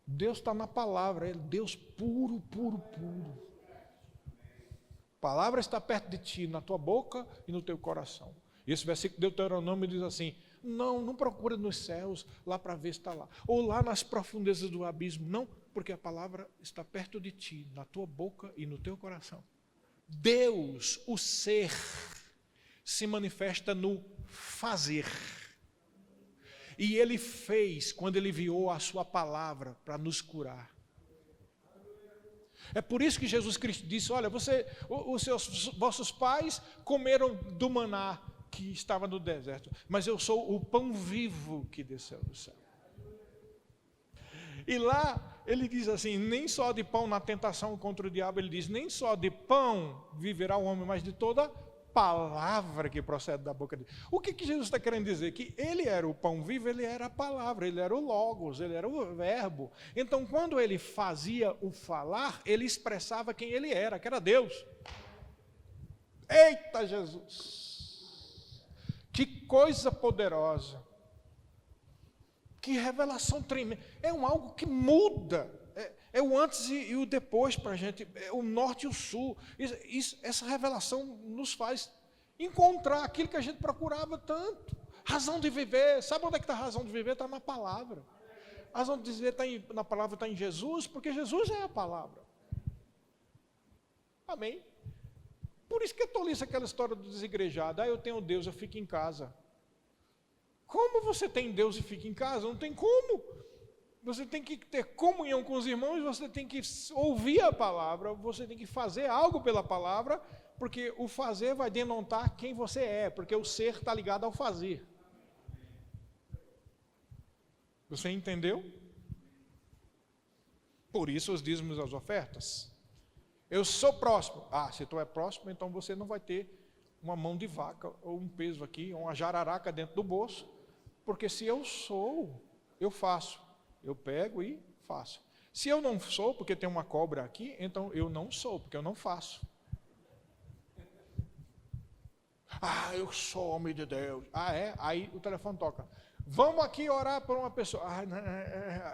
Deus está na palavra, é Deus puro, puro, puro. A palavra está perto de ti, na tua boca e no teu coração. E esse versículo de Deuteronômio diz assim, não procura nos céus, lá para ver se está lá. Ou lá nas profundezas do abismo. Não, porque a palavra está perto de ti, na tua boca e no teu coração. Deus, o ser, se manifesta no fazer. E Ele fez quando Ele enviou a sua palavra para nos curar. É por isso que Jesus Cristo disse, olha, vossos pais comeram do maná que estava no deserto, mas eu sou o pão vivo que desceu do céu. E lá ele diz assim, nem só de pão na tentação contra o diabo, ele diz, nem só de pão viverá o homem, mas de toda palavra que procede da boca dele. O que Jesus está querendo dizer? Que ele era o pão vivo, ele era a palavra, ele era o logos, ele era o verbo. Então quando ele fazia o falar, ele expressava quem ele era, que era Deus. Eita Jesus! Que coisa poderosa, que revelação tremenda, é algo que muda, é o antes e o depois para a gente, é o norte e o sul, essa revelação nos faz encontrar aquilo que a gente procurava tanto, razão de viver. Sabe onde é que está a razão de viver? Está na palavra, a razão de viver na palavra está em Jesus, porque Jesus é a palavra, amém? Por isso que é tolice aquela história do desigrejado. Eu tenho Deus, eu fico em casa. Como você tem Deus e fica em casa? Não tem como. Você tem que ter comunhão com os irmãos, você tem que ouvir a palavra, você tem que fazer algo pela palavra, porque o fazer vai denotar quem você é, porque o ser está ligado ao fazer. Você entendeu? Por isso os dízimos e as ofertas. Eu sou próximo. Se tu é próximo, então você não vai ter uma mão de vaca, ou um peso aqui, ou uma jararaca dentro do bolso, porque se eu sou, eu faço. Eu pego e faço. Se eu não sou, porque tem uma cobra aqui, então eu não sou, porque eu não faço. Eu sou homem de Deus. É? Aí o telefone toca. Vamos aqui orar por uma pessoa.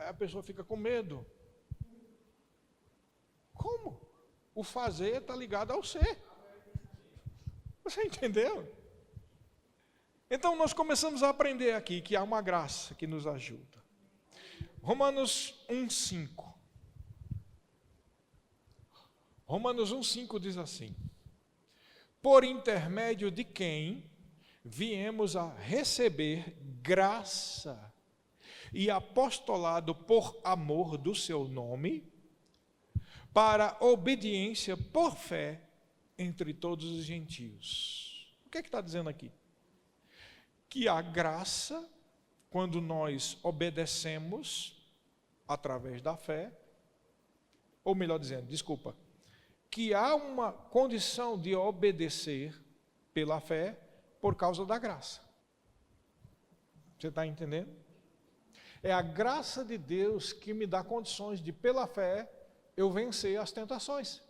A pessoa fica com medo. Como? O fazer está ligado ao ser. Você entendeu? Então nós começamos a aprender aqui que há uma graça que nos ajuda. Romanos 1,5. Romanos 1,5 diz assim: por intermédio de quem viemos a receber graça e apostolado por amor do seu nome, para obediência por fé entre todos os gentios. O que é que está dizendo aqui? Que a graça, quando nós obedecemos através da fé, ou melhor dizendo, que há uma condição de obedecer pela fé por causa da graça. Você está entendendo? É a graça de Deus que me dá condições de, pela fé, eu vencer as tentações.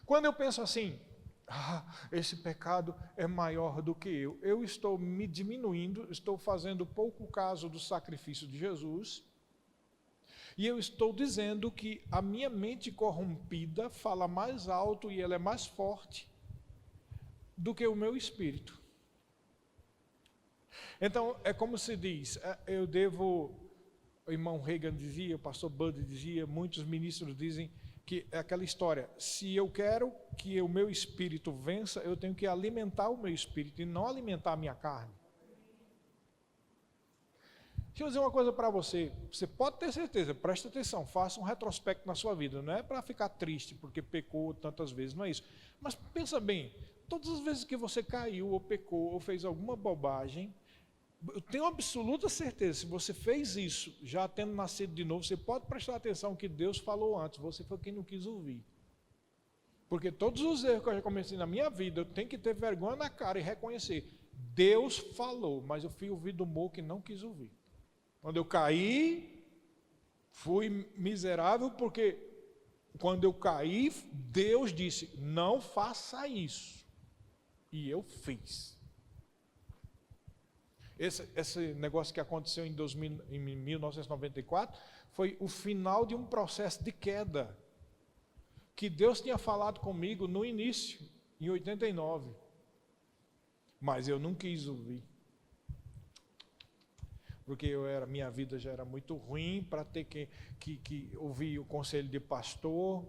Quando eu penso assim, esse pecado é maior do que eu estou me diminuindo, estou fazendo pouco caso do sacrifício de Jesus, e eu estou dizendo que a minha mente corrompida fala mais alto e ela é mais forte do que o meu espírito. Então, é como se diz, o irmão Reagan dizia, o pastor Bud dizia, muitos ministros dizem que é aquela história, se eu quero que o meu espírito vença, eu tenho que alimentar o meu espírito e não alimentar a minha carne. Deixa eu dizer uma coisa para você, você pode ter certeza, presta atenção, faça um retrospecto na sua vida, não é para ficar triste porque pecou tantas vezes, não é isso. Mas pensa bem, todas as vezes que você caiu ou pecou ou fez alguma bobagem, eu tenho absoluta certeza, se você fez isso, já tendo nascido de novo, você pode prestar atenção que Deus falou antes, você foi quem não quis ouvir. Porque todos os erros que eu já cometi na minha vida, eu tenho que ter vergonha na cara e reconhecer, Deus falou, mas eu fui ouvir do humor que não quis ouvir. Quando eu caí, fui miserável, porque quando eu caí, Deus disse, não faça isso. E eu fiz. Esse negócio que aconteceu em 1994 foi o final de um processo de queda, que Deus tinha falado comigo no início, em 89. Mas eu não quis ouvir. Porque minha vida já era muito ruim para ter que ouvir o conselho de pastor,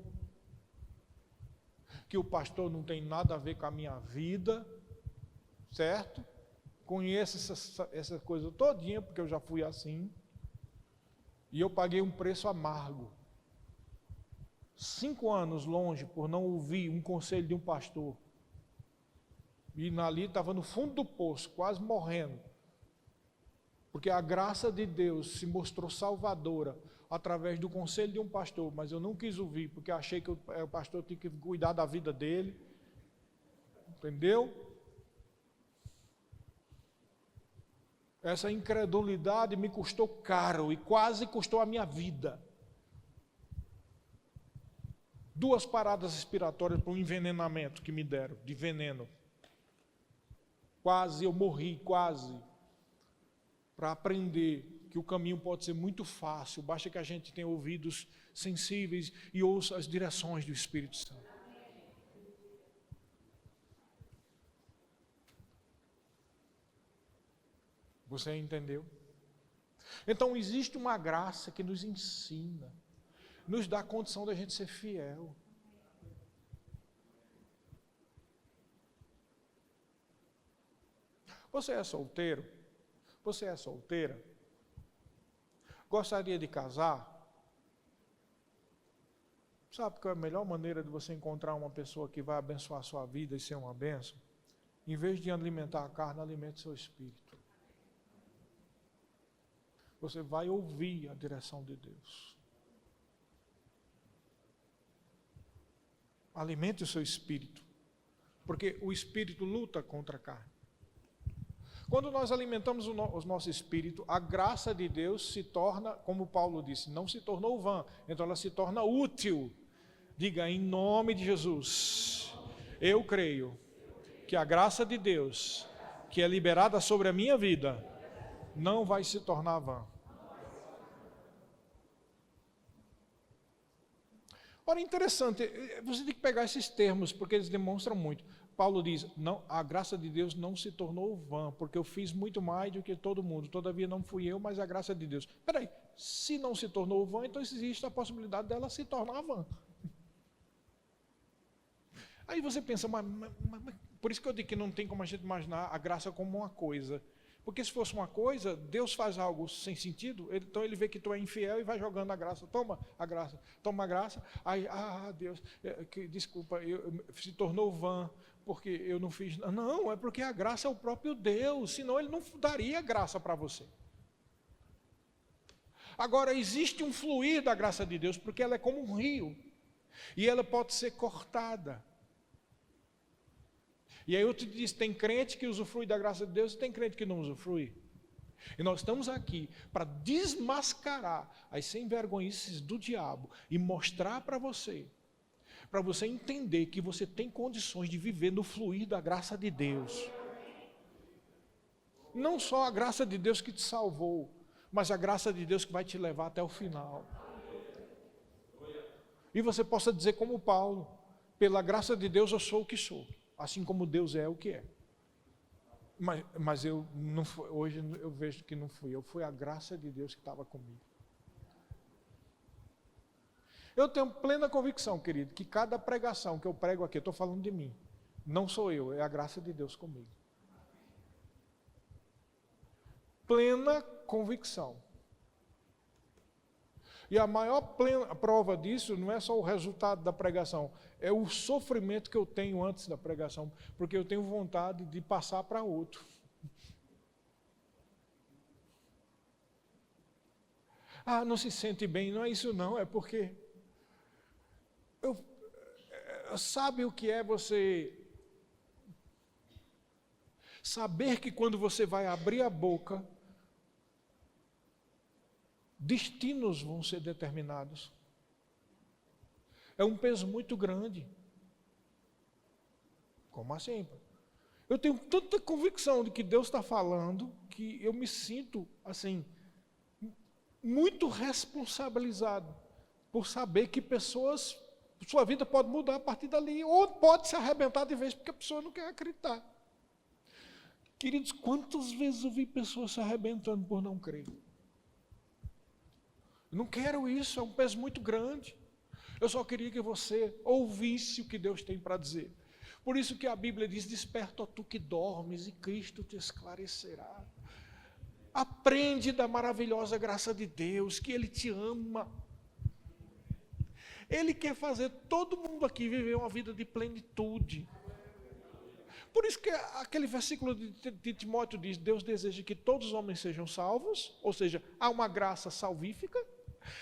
que o pastor não tem nada a ver com a minha vida, certo? Conheço essa coisa todinha, porque eu já fui assim, e eu paguei um preço amargo. 5 anos longe por não ouvir um conselho de um pastor, e ali estava no fundo do poço, quase morrendo. Porque a graça de Deus se mostrou salvadora através do conselho de um pastor, mas eu não quis ouvir, porque achei que o pastor tinha que cuidar da vida dele. Entendeu? Essa incredulidade me custou caro e quase custou a minha vida. 2 paradas respiratórias por um envenenamento que me deram, de veneno. Quase eu morri, quase. Para aprender que o caminho pode ser muito fácil, basta que a gente tenha ouvidos sensíveis e ouça as direções do Espírito Santo. Você entendeu? Então existe uma graça que nos ensina, nos dá a condição da gente ser fiel. Você é solteiro? Você é solteira? Gostaria de casar? Sabe qual é a melhor maneira de você encontrar uma pessoa que vai abençoar a sua vida e ser uma bênção? Em vez de alimentar a carne, alimente seu espírito. Você vai ouvir a direção de Deus. Alimente o seu espírito, porque o espírito luta contra a carne. Quando nós alimentamos o nosso espírito, a graça de Deus se torna, como Paulo disse, não se tornou vã, então ela se torna útil. Diga, em nome de Jesus, eu creio que a graça de Deus, que é liberada sobre a minha vida, não vai se tornar vã. Ora, interessante, você tem que pegar esses termos, porque eles demonstram muito. Paulo diz, não, a graça de Deus não se tornou vã, porque eu fiz muito mais do que todo mundo, todavia não fui eu, mas a graça de Deus. Espera aí, se não se tornou vã, então existe a possibilidade dela se tornar vã. Aí você pensa, mas por isso que eu digo que não tem como a gente imaginar a graça como uma coisa. Porque se fosse uma coisa, Deus faz algo sem sentido, então ele vê que tu é infiel e vai jogando a graça, toma a graça, aí, Deus, desculpa, se tornou vã, porque eu não fiz, não, é porque a graça é o próprio Deus, senão ele não daria graça para você. Agora, existe um fluir da graça de Deus, porque ela é como um rio, e ela pode ser cortada. E aí eu te disse, tem crente que usufrui da graça de Deus e tem crente que não usufrui. E nós estamos aqui para desmascarar as sem-vergonhices do diabo e mostrar para você entender que você tem condições de viver no fluir da graça de Deus. Não só a graça de Deus que te salvou, mas a graça de Deus que vai te levar até o final. E você possa dizer como Paulo, pela graça de Deus eu sou o que sou. Assim como Deus é o que é. Mas eu não fui, hoje eu vejo que não fui eu, foi a graça de Deus que estava comigo. Eu tenho plena convicção, querido, que cada pregação que eu prego aqui, eu estou falando de mim. Não sou eu, é a graça de Deus comigo. Plena convicção. E a maior prova disso não é só o resultado da pregação, é o sofrimento que eu tenho antes da pregação, porque eu tenho vontade de passar para outro. Ah, não se sente bem, não é isso não, é porque sabe o que é você saber que quando você vai abrir a boca, destinos vão ser determinados. É um peso muito grande. Como assim? Eu tenho tanta convicção de que Deus está falando, que eu me sinto, assim, muito responsabilizado por saber que pessoas, sua vida pode mudar a partir dali, ou pode se arrebentar de vez, porque a pessoa não quer acreditar. Queridos, quantas vezes eu vi pessoas se arrebentando por não crer? Eu não quero isso, é um peso muito grande. Eu só queria que você ouvisse o que Deus tem para dizer. Por isso que a Bíblia diz, desperta, ó tu que dormes, e Cristo te esclarecerá. Aprende da maravilhosa graça de Deus, que Ele te ama. Ele quer fazer todo mundo aqui viver uma vida de plenitude. Por isso que aquele versículo de Timóteo diz, Deus deseja que todos os homens sejam salvos, ou seja, há uma graça salvífica,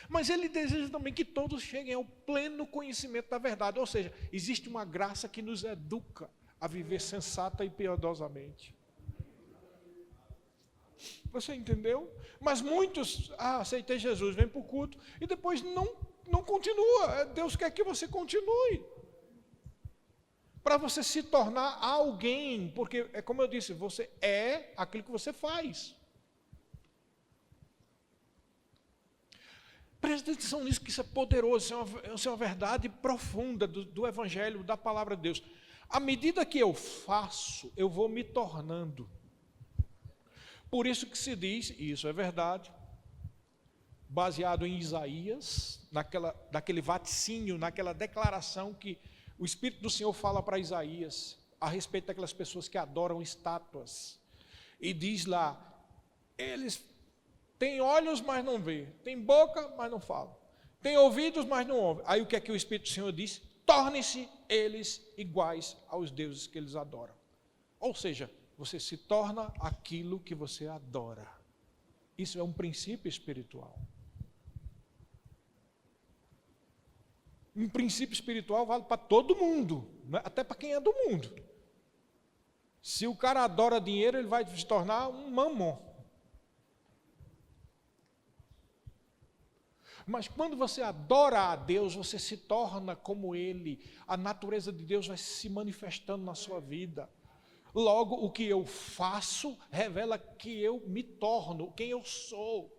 mas Ele deseja também que todos cheguem ao pleno conhecimento da verdade, ou seja, existe uma graça que nos educa a viver sensata e piedosamente. Você entendeu? Mas muitos, aceitei Jesus, vem para o culto, e depois não continua. Deus quer que você continue. Para você se tornar alguém, porque, é como eu disse, você é aquilo que você faz. Preste atenção nisso, que isso é poderoso, isso é uma verdade profunda do Evangelho, da Palavra de Deus. À medida que eu faço, eu vou me tornando. Por isso que se diz, e isso é verdade, baseado em Isaías, naquele vaticínio, naquela declaração que o Espírito do Senhor fala para Isaías, a respeito daquelas pessoas que adoram estátuas, e diz lá, eles têm olhos, mas não vê, têm boca, mas não falam, têm ouvidos, mas não ouvem. Aí o que é que o Espírito do Senhor diz? Tornem-se eles iguais aos deuses que eles adoram. Ou seja, você se torna aquilo que você adora. Isso é um princípio espiritual. Um princípio espiritual vale para todo mundo, até para quem é do mundo. Se o cara adora dinheiro, ele vai se tornar um mamon. Mas quando você adora a Deus, você se torna como Ele. A natureza de Deus vai se manifestando na sua vida. Logo, o que eu faço revela que eu me torno, quem eu sou.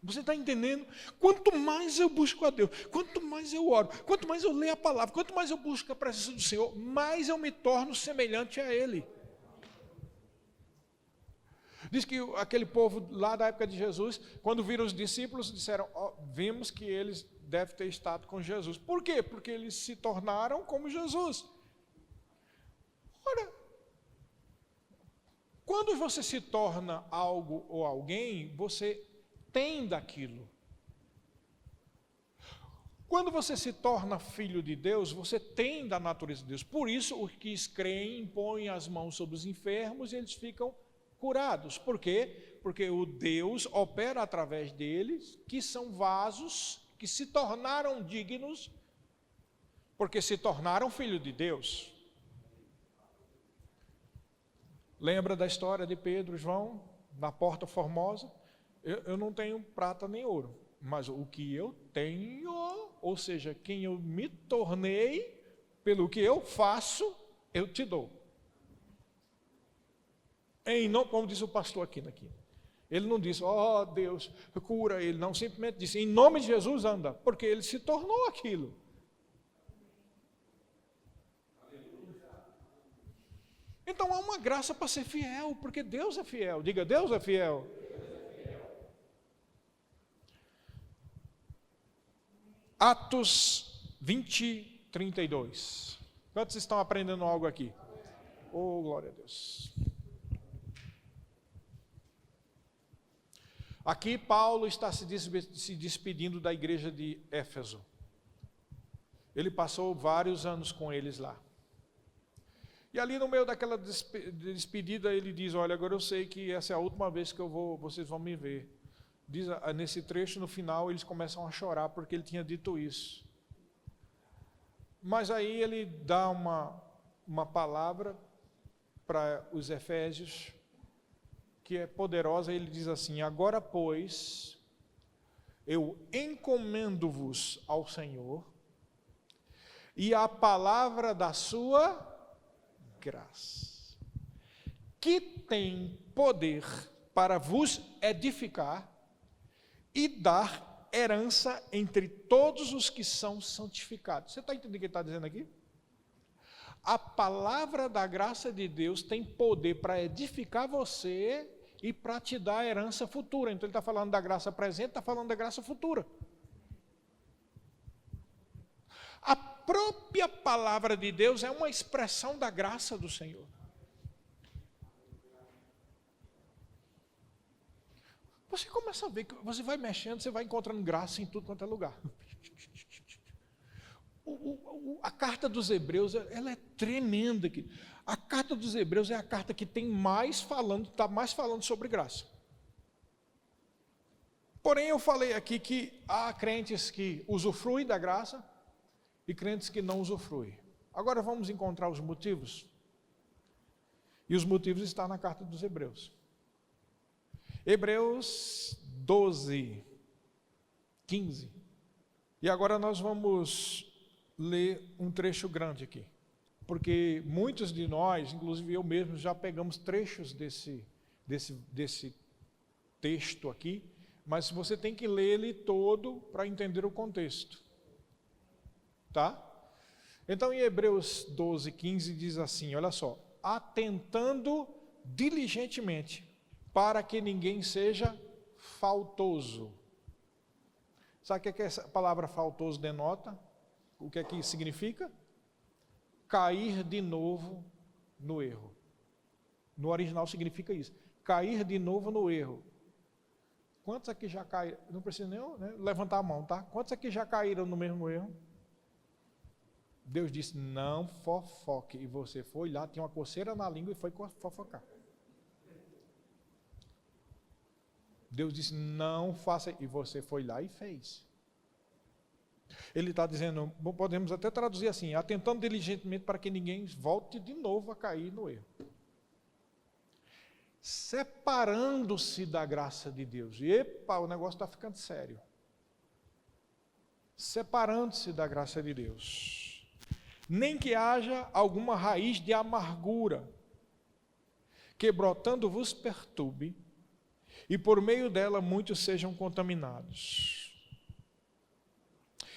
Você está entendendo? Quanto mais eu busco a Deus, quanto mais eu oro, quanto mais eu leio a palavra, quanto mais eu busco a presença do Senhor, mais eu me torno semelhante a Ele. Diz que aquele povo lá da época de Jesus, quando viram os discípulos, disseram, vimos que eles devem ter estado com Jesus. Por quê? Porque eles se tornaram como Jesus. Ora, quando você se torna algo ou alguém, você tem daquilo. Quando você se torna filho de Deus, você tem da natureza de Deus. Por isso, os que creem impõem as mãos sobre os enfermos e eles ficam curados. Por quê? Porque o Deus opera através deles, que são vasos que se tornaram dignos, porque se tornaram filho de Deus. Lembra da história de Pedro e João, na Porta Formosa? Eu não tenho prata nem ouro, mas o que eu tenho, ou seja, quem eu me tornei, pelo que eu faço, eu te dou. Como disse o pastor aqui. Ele não disse, Deus, cura ele, não, simplesmente disse, em nome de Jesus anda, porque ele se tornou aquilo. Então há uma graça para ser fiel, porque Deus é fiel. Diga, Deus é fiel. Atos 20, 32. Quantos estão aprendendo algo aqui? Oh, glória a Deus. Aqui Paulo está se despedindo da igreja de Éfeso. Ele passou vários anos com eles lá. E ali no meio daquela despedida ele diz, olha, agora eu sei que essa é a última vez que vocês vão me ver. Diz, nesse trecho, no final, eles começam a chorar porque ele tinha dito isso. Mas aí ele dá uma palavra para os Efésios, que é poderosa. Ele diz assim, agora, pois, eu encomendo-vos ao Senhor e à palavra da sua graça, que tem poder para vos edificar e dar herança entre todos os que são santificados. Você está entendendo o que ele está dizendo aqui? A palavra da graça de Deus tem poder para edificar você e para te dar herança futura. Então ele está falando da graça presente, está falando da graça futura. A própria palavra de Deus é uma expressão da graça do Senhor. Você começa a ver que você vai mexendo, você vai encontrando graça em tudo quanto é lugar. A carta dos Hebreus, ela é tremenda aqui. A carta dos Hebreus é a carta que tem está mais falando sobre graça. Porém, eu falei aqui que há crentes que usufruem da graça e crentes que não usufruem. Agora vamos encontrar os motivos. E os motivos estão na carta dos Hebreus. Hebreus 12, 15. E agora nós vamos ler um trecho grande aqui. Porque muitos de nós, inclusive eu mesmo, já pegamos trechos desse texto aqui, mas você tem que ler ele todo para entender o contexto. Tá? Então em Hebreus 12, 15 diz assim, olha só, atentando diligentemente para que ninguém seja faltoso. Sabe o que essa palavra faltoso denota? O que é que significa? Cair de novo no erro. No original significa isso, cair de novo no erro. Quantos aqui já caíram? Não precisa nem levantar a mão, tá? Quantos aqui já caíram no mesmo erro? Deus disse, não fofoque. E você foi lá, tinha uma coceira na língua e foi fofocar. Deus disse, não faça. E você foi lá e fez. Ele está dizendo, podemos até traduzir assim, atentando diligentemente para que ninguém volte de novo a cair no erro. Separando-se da graça de Deus. E, epa, o negócio está ficando sério. Separando-se da graça de Deus. Nem que haja alguma raiz de amargura, que brotando vos perturbe, e por meio dela muitos sejam contaminados.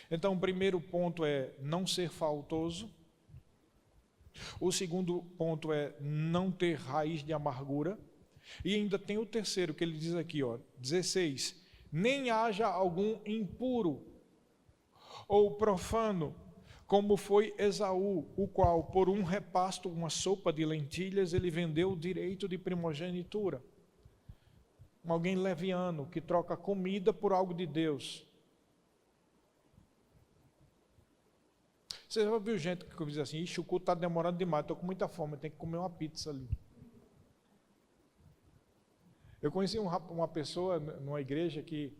Então, o primeiro ponto é não ser faltoso. O segundo ponto é não ter raiz de amargura. E ainda tem o terceiro, que ele diz aqui, 16. Nem haja algum impuro ou profano, como foi Esaú, o qual, por um repasto, uma sopa de lentilhas, ele vendeu o direito de primogenitura. Alguém leviano, que troca comida por algo de Deus. Você já viu gente que diz assim, ixi, o culto está demorando demais, estou com muita fome, tem que comer uma pizza ali. Eu conheci uma pessoa numa igreja que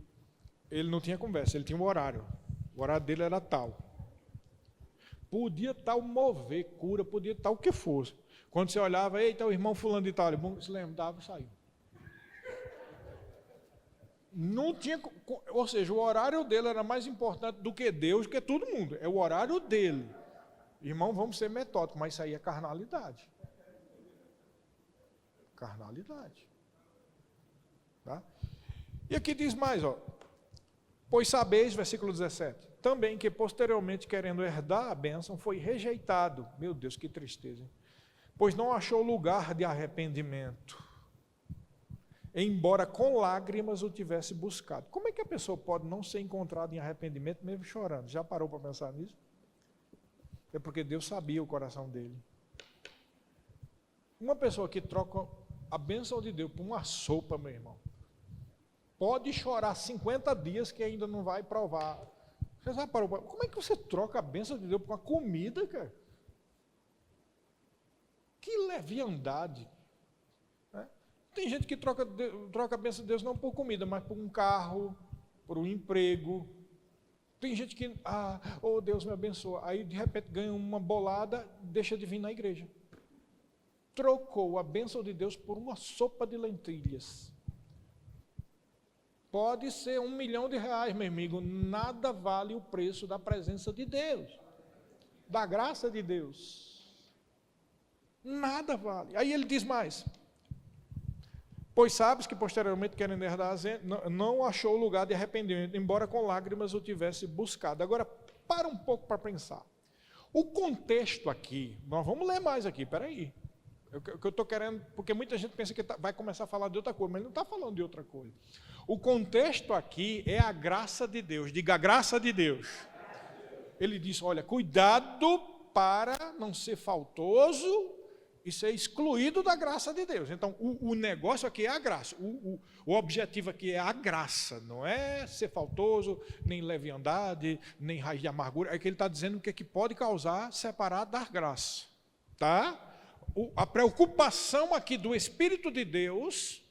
ele não tinha conversa, ele tinha um horário. O horário dele era tal. Podia tal mover, cura, podia tal o que fosse. Quando você olhava, eita, o irmão fulano de tal, ele se lembrava e saiu. Não tinha, ou seja, o horário dele era mais importante do que Deus, que todo mundo. É o horário dele. Irmão, vamos ser metódicos, mas isso aí é carnalidade. Carnalidade. Tá? E aqui diz mais, pois sabeis, versículo 17, também que posteriormente, querendo herdar a bênção, foi rejeitado. Meu Deus, que tristeza. Hein? Pois não achou lugar de arrependimento. embora com lágrimas o tivesse buscado. Como é que a pessoa pode não ser encontrada em arrependimento mesmo chorando? Já parou para pensar nisso? É porque Deus sabia o coração dele. Uma pessoa que troca a bênção de Deus por uma sopa, meu irmão, pode chorar 50 dias que ainda não vai provar. Você já parou? Como é que você troca a bênção de Deus por uma comida, cara? Que leviandade. Né? Tem gente que troca a bênção de Deus não por comida, mas por um carro, por um emprego. Tem gente que, oh Deus me abençoa, aí de repente ganha uma bolada, deixa de vir na igreja. Trocou a bênção de Deus por uma sopa de lentilhas. Pode ser R$1 milhão, meu amigo, nada vale o preço da presença de Deus, da graça de Deus. Nada vale. Aí ele diz mais: pois sabes que posteriormente, querendo herdar, não achou lugar de arrependimento, embora com lágrimas o tivesse buscado. Agora, para um pouco para pensar. O contexto aqui, nós vamos ler mais aqui, peraí. O que eu estou querendo, porque muita gente pensa que vai começar a falar de outra coisa, mas ele não está falando de outra coisa. O contexto aqui é a graça de Deus. Diga, a graça de Deus. Ele diz, olha, cuidado para não ser faltoso e ser excluído da graça de Deus. Então, o negócio aqui é a graça. O objetivo aqui é a graça, não é ser faltoso, nem leviandade, nem raiz de amargura. É que ele está dizendo o que é que pode causar separado da graça. Tá? A preocupação aqui do Espírito de Deus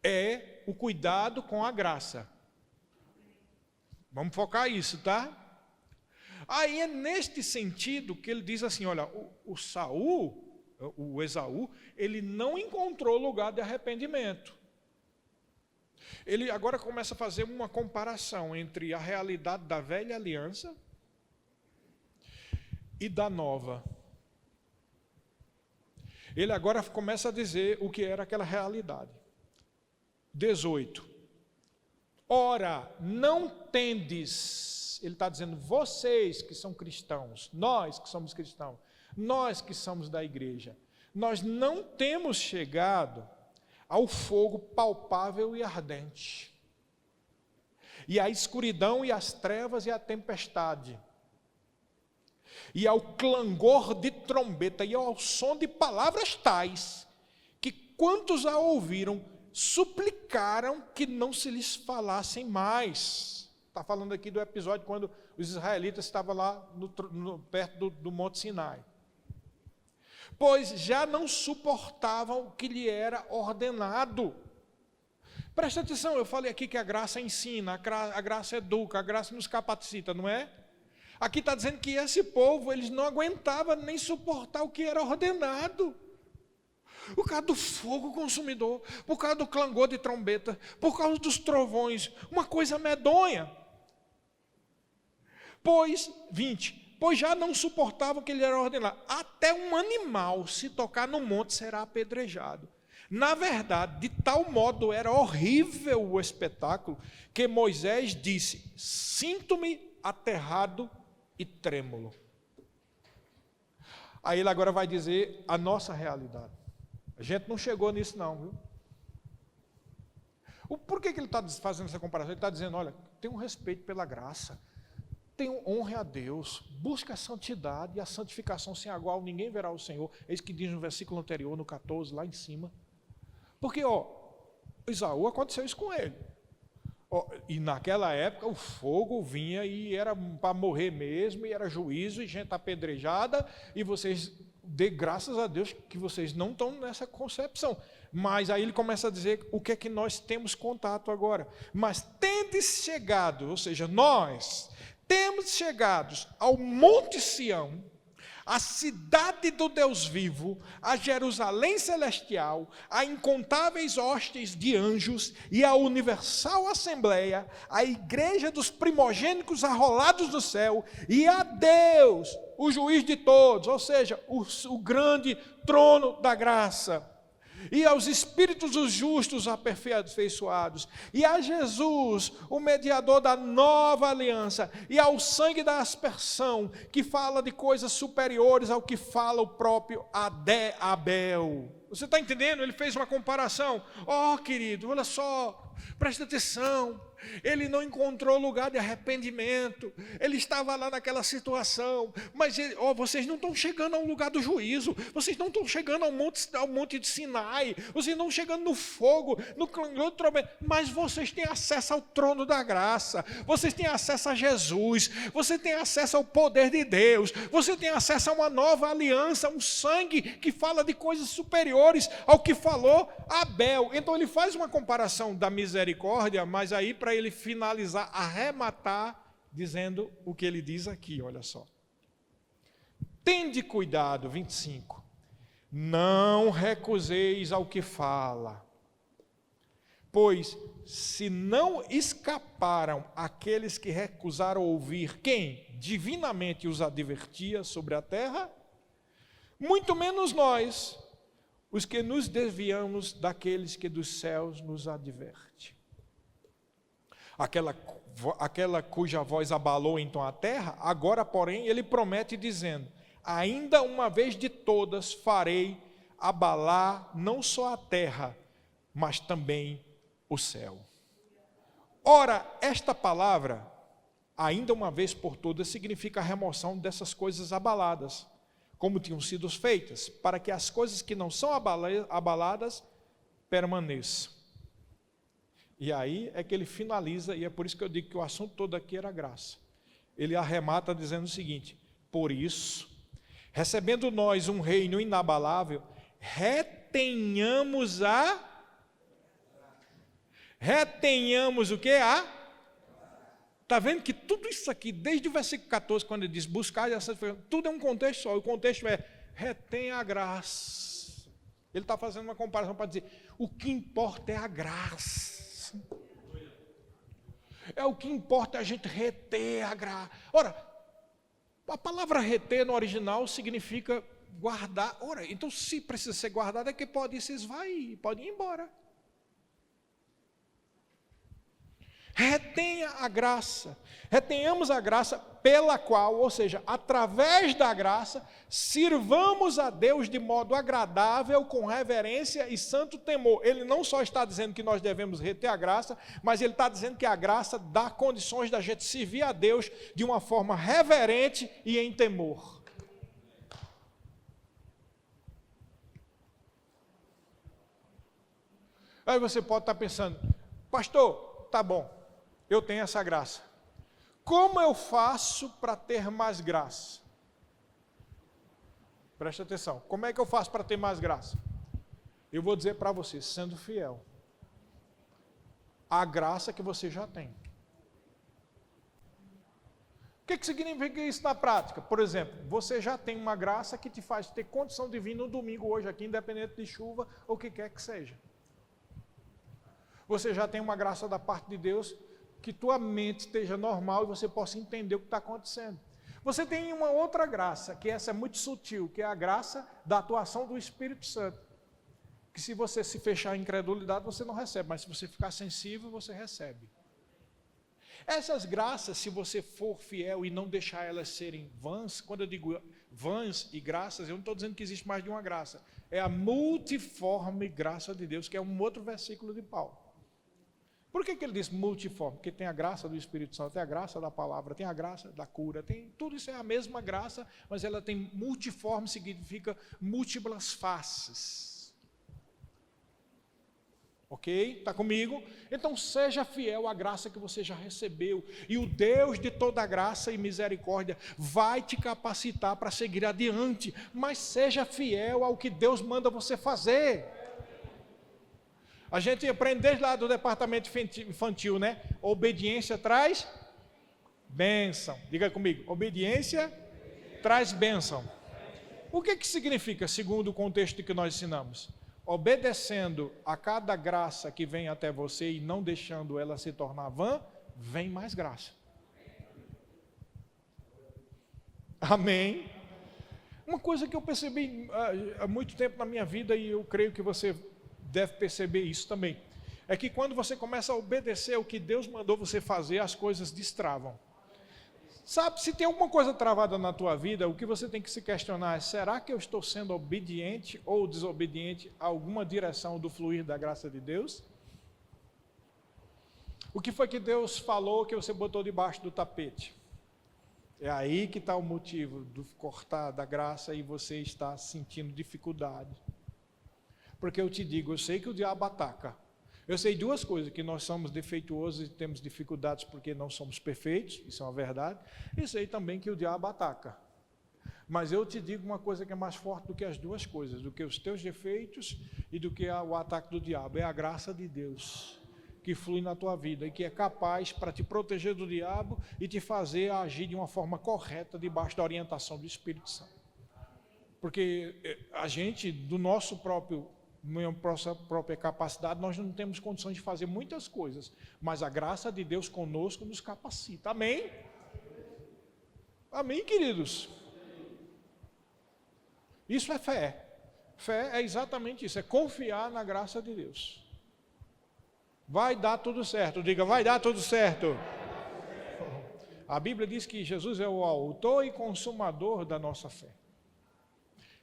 é o cuidado com a graça. Vamos focar isso, tá? Aí é neste sentido que ele diz assim, olha, o Esaú, ele não encontrou lugar de arrependimento. Ele agora começa a fazer uma comparação entre a realidade da velha aliança e da nova. Ele agora começa a dizer o que era aquela realidade. 18. Ora, não tendes, ele está dizendo, vocês que são cristãos, nós que somos cristãos, nós que somos da igreja, nós não temos chegado ao fogo palpável e ardente, e à escuridão e às trevas e à tempestade, e ao clangor de trombeta e ao som de palavras tais, que quantos a ouviram, suplicaram que não se lhes falassem mais. Está falando aqui do episódio quando os israelitas estavam lá perto do Monte Sinai. Pois já não suportavam o que lhe era ordenado. Presta atenção, eu falei aqui que a graça ensina, a graça educa, a graça nos capacita, não é? Aqui está dizendo que esse povo, eles não aguentavam nem suportar o que era ordenado. Por causa do fogo consumidor, por causa do clangor de trombeta, por causa dos trovões, uma coisa medonha. Pois, 20, pois já não suportavam o que lhe era ordenado. Até um animal, se tocar no monte, será apedrejado. Na verdade, de tal modo era horrível o espetáculo, que Moisés disse, sinto-me aterrado e trêmulo. Aí ele agora vai dizer a nossa realidade. A gente não chegou nisso não, viu? Por que ele está fazendo essa comparação? Ele está dizendo, olha, tenha um respeito pela graça, tenha honre a Deus, busque a santidade e a santificação sem a qual ninguém verá o Senhor. É isso que diz no versículo anterior, no 14, lá em cima. Porque, Esaú aconteceu isso com ele. E naquela época o fogo vinha e era para morrer mesmo, e era juízo, e gente apedrejada, e vocês, dê graças a Deus que vocês não estão nessa concepção. Mas aí ele começa a dizer o que é que nós temos contato agora. Mas tendes chegado, ou seja, nós temos chegados ao Monte Sião, a cidade do Deus vivo, a Jerusalém celestial, a incontáveis hostes de anjos e a universal assembleia, a igreja dos primogênitos arrolados do céu e a Deus, o juiz de todos, ou seja, o grande trono da graça. e aos espíritos dos justos aperfeiçoados, e a Jesus, o mediador da nova aliança, e ao sangue da aspersão, que fala de coisas superiores ao que fala o próprio Abel. Você está entendendo? Ele fez uma comparação. Querido, olha só, presta atenção. Ele não encontrou lugar de arrependimento, ele estava lá naquela situação, mas vocês não estão chegando ao lugar do juízo, vocês não estão chegando ao monte de Sinai, vocês não estão chegando no fogo, no clangor do trovão, mas vocês têm acesso ao trono da graça, vocês têm acesso a Jesus, você tem acesso ao poder de Deus, você tem acesso a uma nova aliança, um sangue que fala de coisas superiores ao que falou Abel. Então ele faz uma comparação da misericórdia, mas aí para ele finalizar, arrematar, dizendo o que ele diz aqui, olha só. Tende cuidado, 25, não recuseis ao que fala, pois se não escaparam aqueles que recusaram ouvir quem divinamente os advertia sobre a terra, muito menos nós, os que nos desviamos daqueles que dos céus nos adverte. Aquela cuja voz abalou então a terra, agora porém ele promete dizendo, ainda uma vez de todas farei abalar não só a terra, mas também o céu. Ora, esta palavra, ainda uma vez por todas, significa a remoção dessas coisas abaladas, como tinham sido feitas, para que as coisas que não são abaladas permaneçam. E aí é que ele finaliza, e é por isso que eu digo que o assunto todo aqui era graça. Ele arremata dizendo o seguinte, por isso, recebendo nós um reino inabalável, retenhamos o que? Está vendo que tudo isso aqui, desde o versículo 14, quando ele diz buscar, tudo é um contexto só, o contexto é retenha a graça. Ele está fazendo uma comparação para dizer, o que importa é a graça. É o que importa a gente reter a graça. Ora, a palavra reter no original significa guardar. Ora, então se precisa ser guardado é que pode se esvair, pode ir embora. Retenha a graça, retenhamos a graça pela qual, ou seja, através da graça, sirvamos a Deus de modo agradável, com reverência e santo temor. Ele não só está dizendo que nós devemos reter a graça, mas ele está dizendo que a graça dá condições da gente servir a Deus de uma forma reverente e em temor. Aí você pode estar pensando, pastor, tá bom, eu tenho essa graça. Como eu faço para ter mais graça? Preste atenção. Como é que eu faço para ter mais graça? Eu vou dizer para você, sendo fiel. A graça que você já tem. O que significa isso na prática? Por exemplo, você já tem uma graça que te faz ter condição de vir no domingo hoje aqui, independente de chuva ou o que quer que seja. Você já tem uma graça da parte de Deus que tua mente esteja normal e você possa entender o que está acontecendo. Você tem uma outra graça, que essa é muito sutil, que é a graça da atuação do Espírito Santo. Que se você se fechar em incredulidade, você não recebe, mas se você ficar sensível, você recebe. Essas graças, se você for fiel e não deixar elas serem vãs, quando eu digo vãs e graças, eu não estou dizendo que existe mais de uma graça. É a multiforme graça de Deus, que é um outro versículo de Paulo. Por que ele diz multiforme? Porque tem a graça do Espírito Santo, tem a graça da palavra, tem a graça da cura, tem, tudo isso é a mesma graça, mas ela tem multiforme, significa múltiplas faces. Ok? Está comigo? Então seja fiel à graça que você já recebeu, e o Deus de toda graça e misericórdia vai te capacitar para seguir adiante, mas seja fiel ao que Deus manda você fazer. A gente aprende desde lá do departamento infantil, né? Obediência traz bênção. Diga comigo, obediência traz bênção. O que significa, segundo o contexto que nós ensinamos? Obedecendo a cada graça que vem até você e não deixando ela se tornar vã, vem mais graça. Amém? Uma coisa que eu percebi há muito tempo na minha vida, e eu creio que você deve perceber isso também, é que quando você começa a obedecer o que Deus mandou você fazer, as coisas destravam. Sabe, se tem alguma coisa travada na tua vida, o que você tem que se questionar é: será que eu estou sendo obediente ou desobediente a alguma direção do fluir da graça de Deus? O que foi que Deus falou que você botou debaixo do tapete? É aí que está o motivo do cortar da graça e você está sentindo dificuldade. Porque eu te digo, eu sei que o diabo ataca. Eu sei duas coisas: que nós somos defeituosos e temos dificuldades porque não somos perfeitos, isso é uma verdade. E sei também que o diabo ataca. Mas eu te digo uma coisa que é mais forte do que as duas coisas, do que os teus defeitos e do que o ataque do diabo: é a graça de Deus que flui na tua vida e que é capaz para te proteger do diabo e te fazer agir de uma forma correta debaixo da orientação do Espírito Santo. Porque a gente, do nossa própria capacidade, nós não temos condições de fazer muitas coisas, mas a graça de Deus conosco nos capacita. Amém? Amém, queridos? Isso é fé. Fé é exatamente isso, é confiar na graça de Deus. Vai dar tudo certo. Diga: vai dar tudo certo. A Bíblia diz que Jesus é o autor e consumador da nossa fé.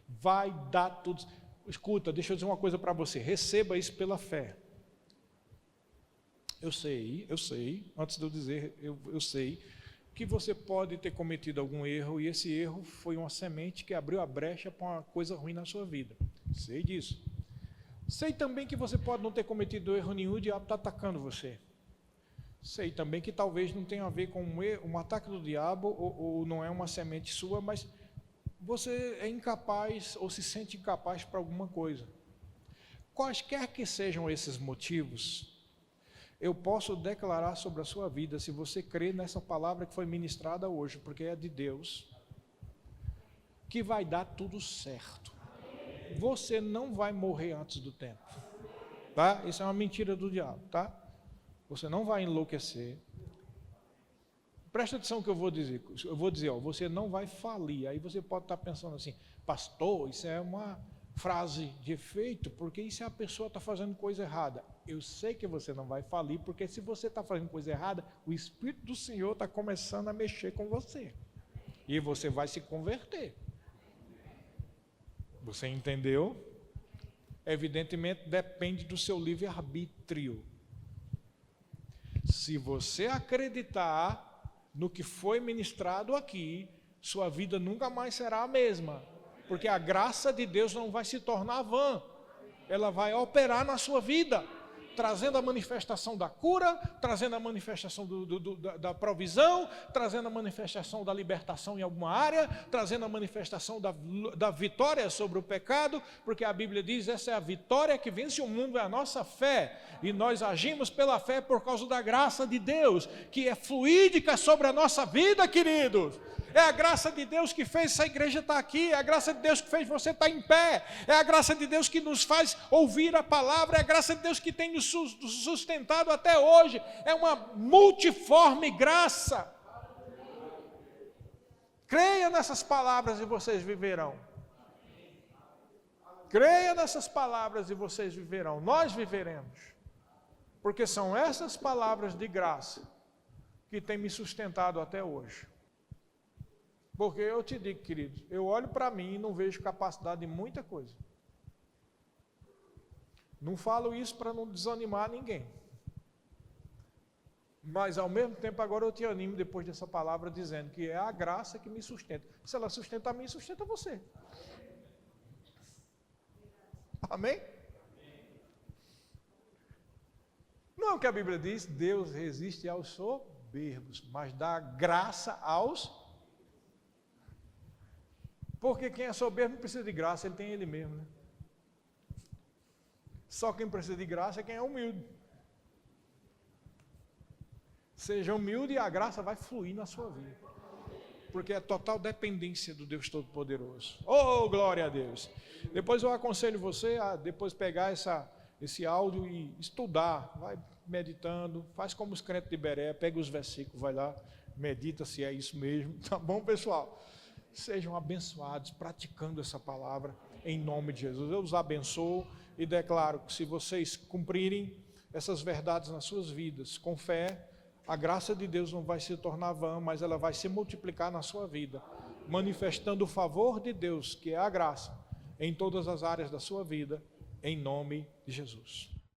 Vai dar tudo certo. Escuta, deixa eu dizer uma coisa para você: receba isso pela fé. Eu sei, antes de eu dizer, eu sei que você pode ter cometido algum erro, e esse erro foi uma semente que abriu a brecha para uma coisa ruim na sua vida. Sei disso. Sei também que você pode não ter cometido erro nenhum e o diabo está atacando você. Sei também que talvez não tenha a ver com um ataque do diabo, ou não é uma semente sua, mas você é incapaz ou se sente incapaz para alguma coisa. Quaisquer que sejam esses motivos, eu posso declarar sobre a sua vida, se você crê nessa palavra que foi ministrada hoje, porque é de Deus, que vai dar tudo certo. Você não vai morrer antes do tempo, tá? Isso é uma mentira do diabo, tá? Você não vai enlouquecer. Presta atenção no que eu vou dizer. Eu vou dizer, você não vai falir. Aí você pode estar pensando assim: pastor, isso é uma frase de efeito, porque isso é a pessoa está fazendo coisa errada. Eu sei que você não vai falir, porque se você está fazendo coisa errada, o Espírito do Senhor está começando a mexer com você. E você vai se converter. Você entendeu? Evidentemente depende do seu livre-arbítrio. Se você acreditar no que foi ministrado aqui, sua vida nunca mais será a mesma, porque a graça de Deus não vai se tornar vã, ela vai operar na sua vida, trazendo a manifestação da cura, trazendo a manifestação da provisão, trazendo a manifestação da libertação em alguma área, trazendo a manifestação da vitória sobre o pecado, porque a Bíblia diz: essa é a vitória que vence o mundo, é a nossa fé, e nós agimos pela fé por causa da graça de Deus, que é fluídica sobre a nossa vida, queridos. É a graça de Deus que fez essa igreja estar aqui, é a graça de Deus que fez você estar em pé, é a graça de Deus que nos faz ouvir a palavra, é a graça de Deus que tem nos sustentado até hoje, é uma multiforme graça. Creia nessas palavras e vocês viverão. Creia nessas palavras e vocês viverão, nós viveremos, porque são essas palavras de graça que têm me sustentado até hoje. Porque eu te digo, queridos, eu olho para mim e não vejo capacidade de muita coisa. Não falo isso para não desanimar ninguém. Mas ao mesmo tempo agora eu te animo depois dessa palavra dizendo que é a graça que me sustenta. Se ela sustenta a mim, sustenta você. Amém? Não é o que a Bíblia diz: Deus resiste aos soberbos, mas dá graça aos... Porque quem é soberbo não precisa de graça, ele tem ele mesmo, né? Só quem precisa de graça é quem é humilde. Seja humilde e a graça vai fluir na sua vida, porque é total dependência do Deus Todo-Poderoso. Oh, glória a Deus! Depois eu aconselho você a depois pegar esse áudio e estudar, vai meditando, faz como os crentes de Beré, pega os versículos, vai lá, medita se é isso mesmo, tá bom, pessoal? sejam abençoados praticando essa palavra em nome de Jesus. Eu os abençoo e declaro que se vocês cumprirem essas verdades nas suas vidas, com fé, a graça de Deus não vai se tornar vã, mas ela vai se multiplicar na sua vida, manifestando o favor de Deus, que é a graça, em todas as áreas da sua vida, em nome de Jesus.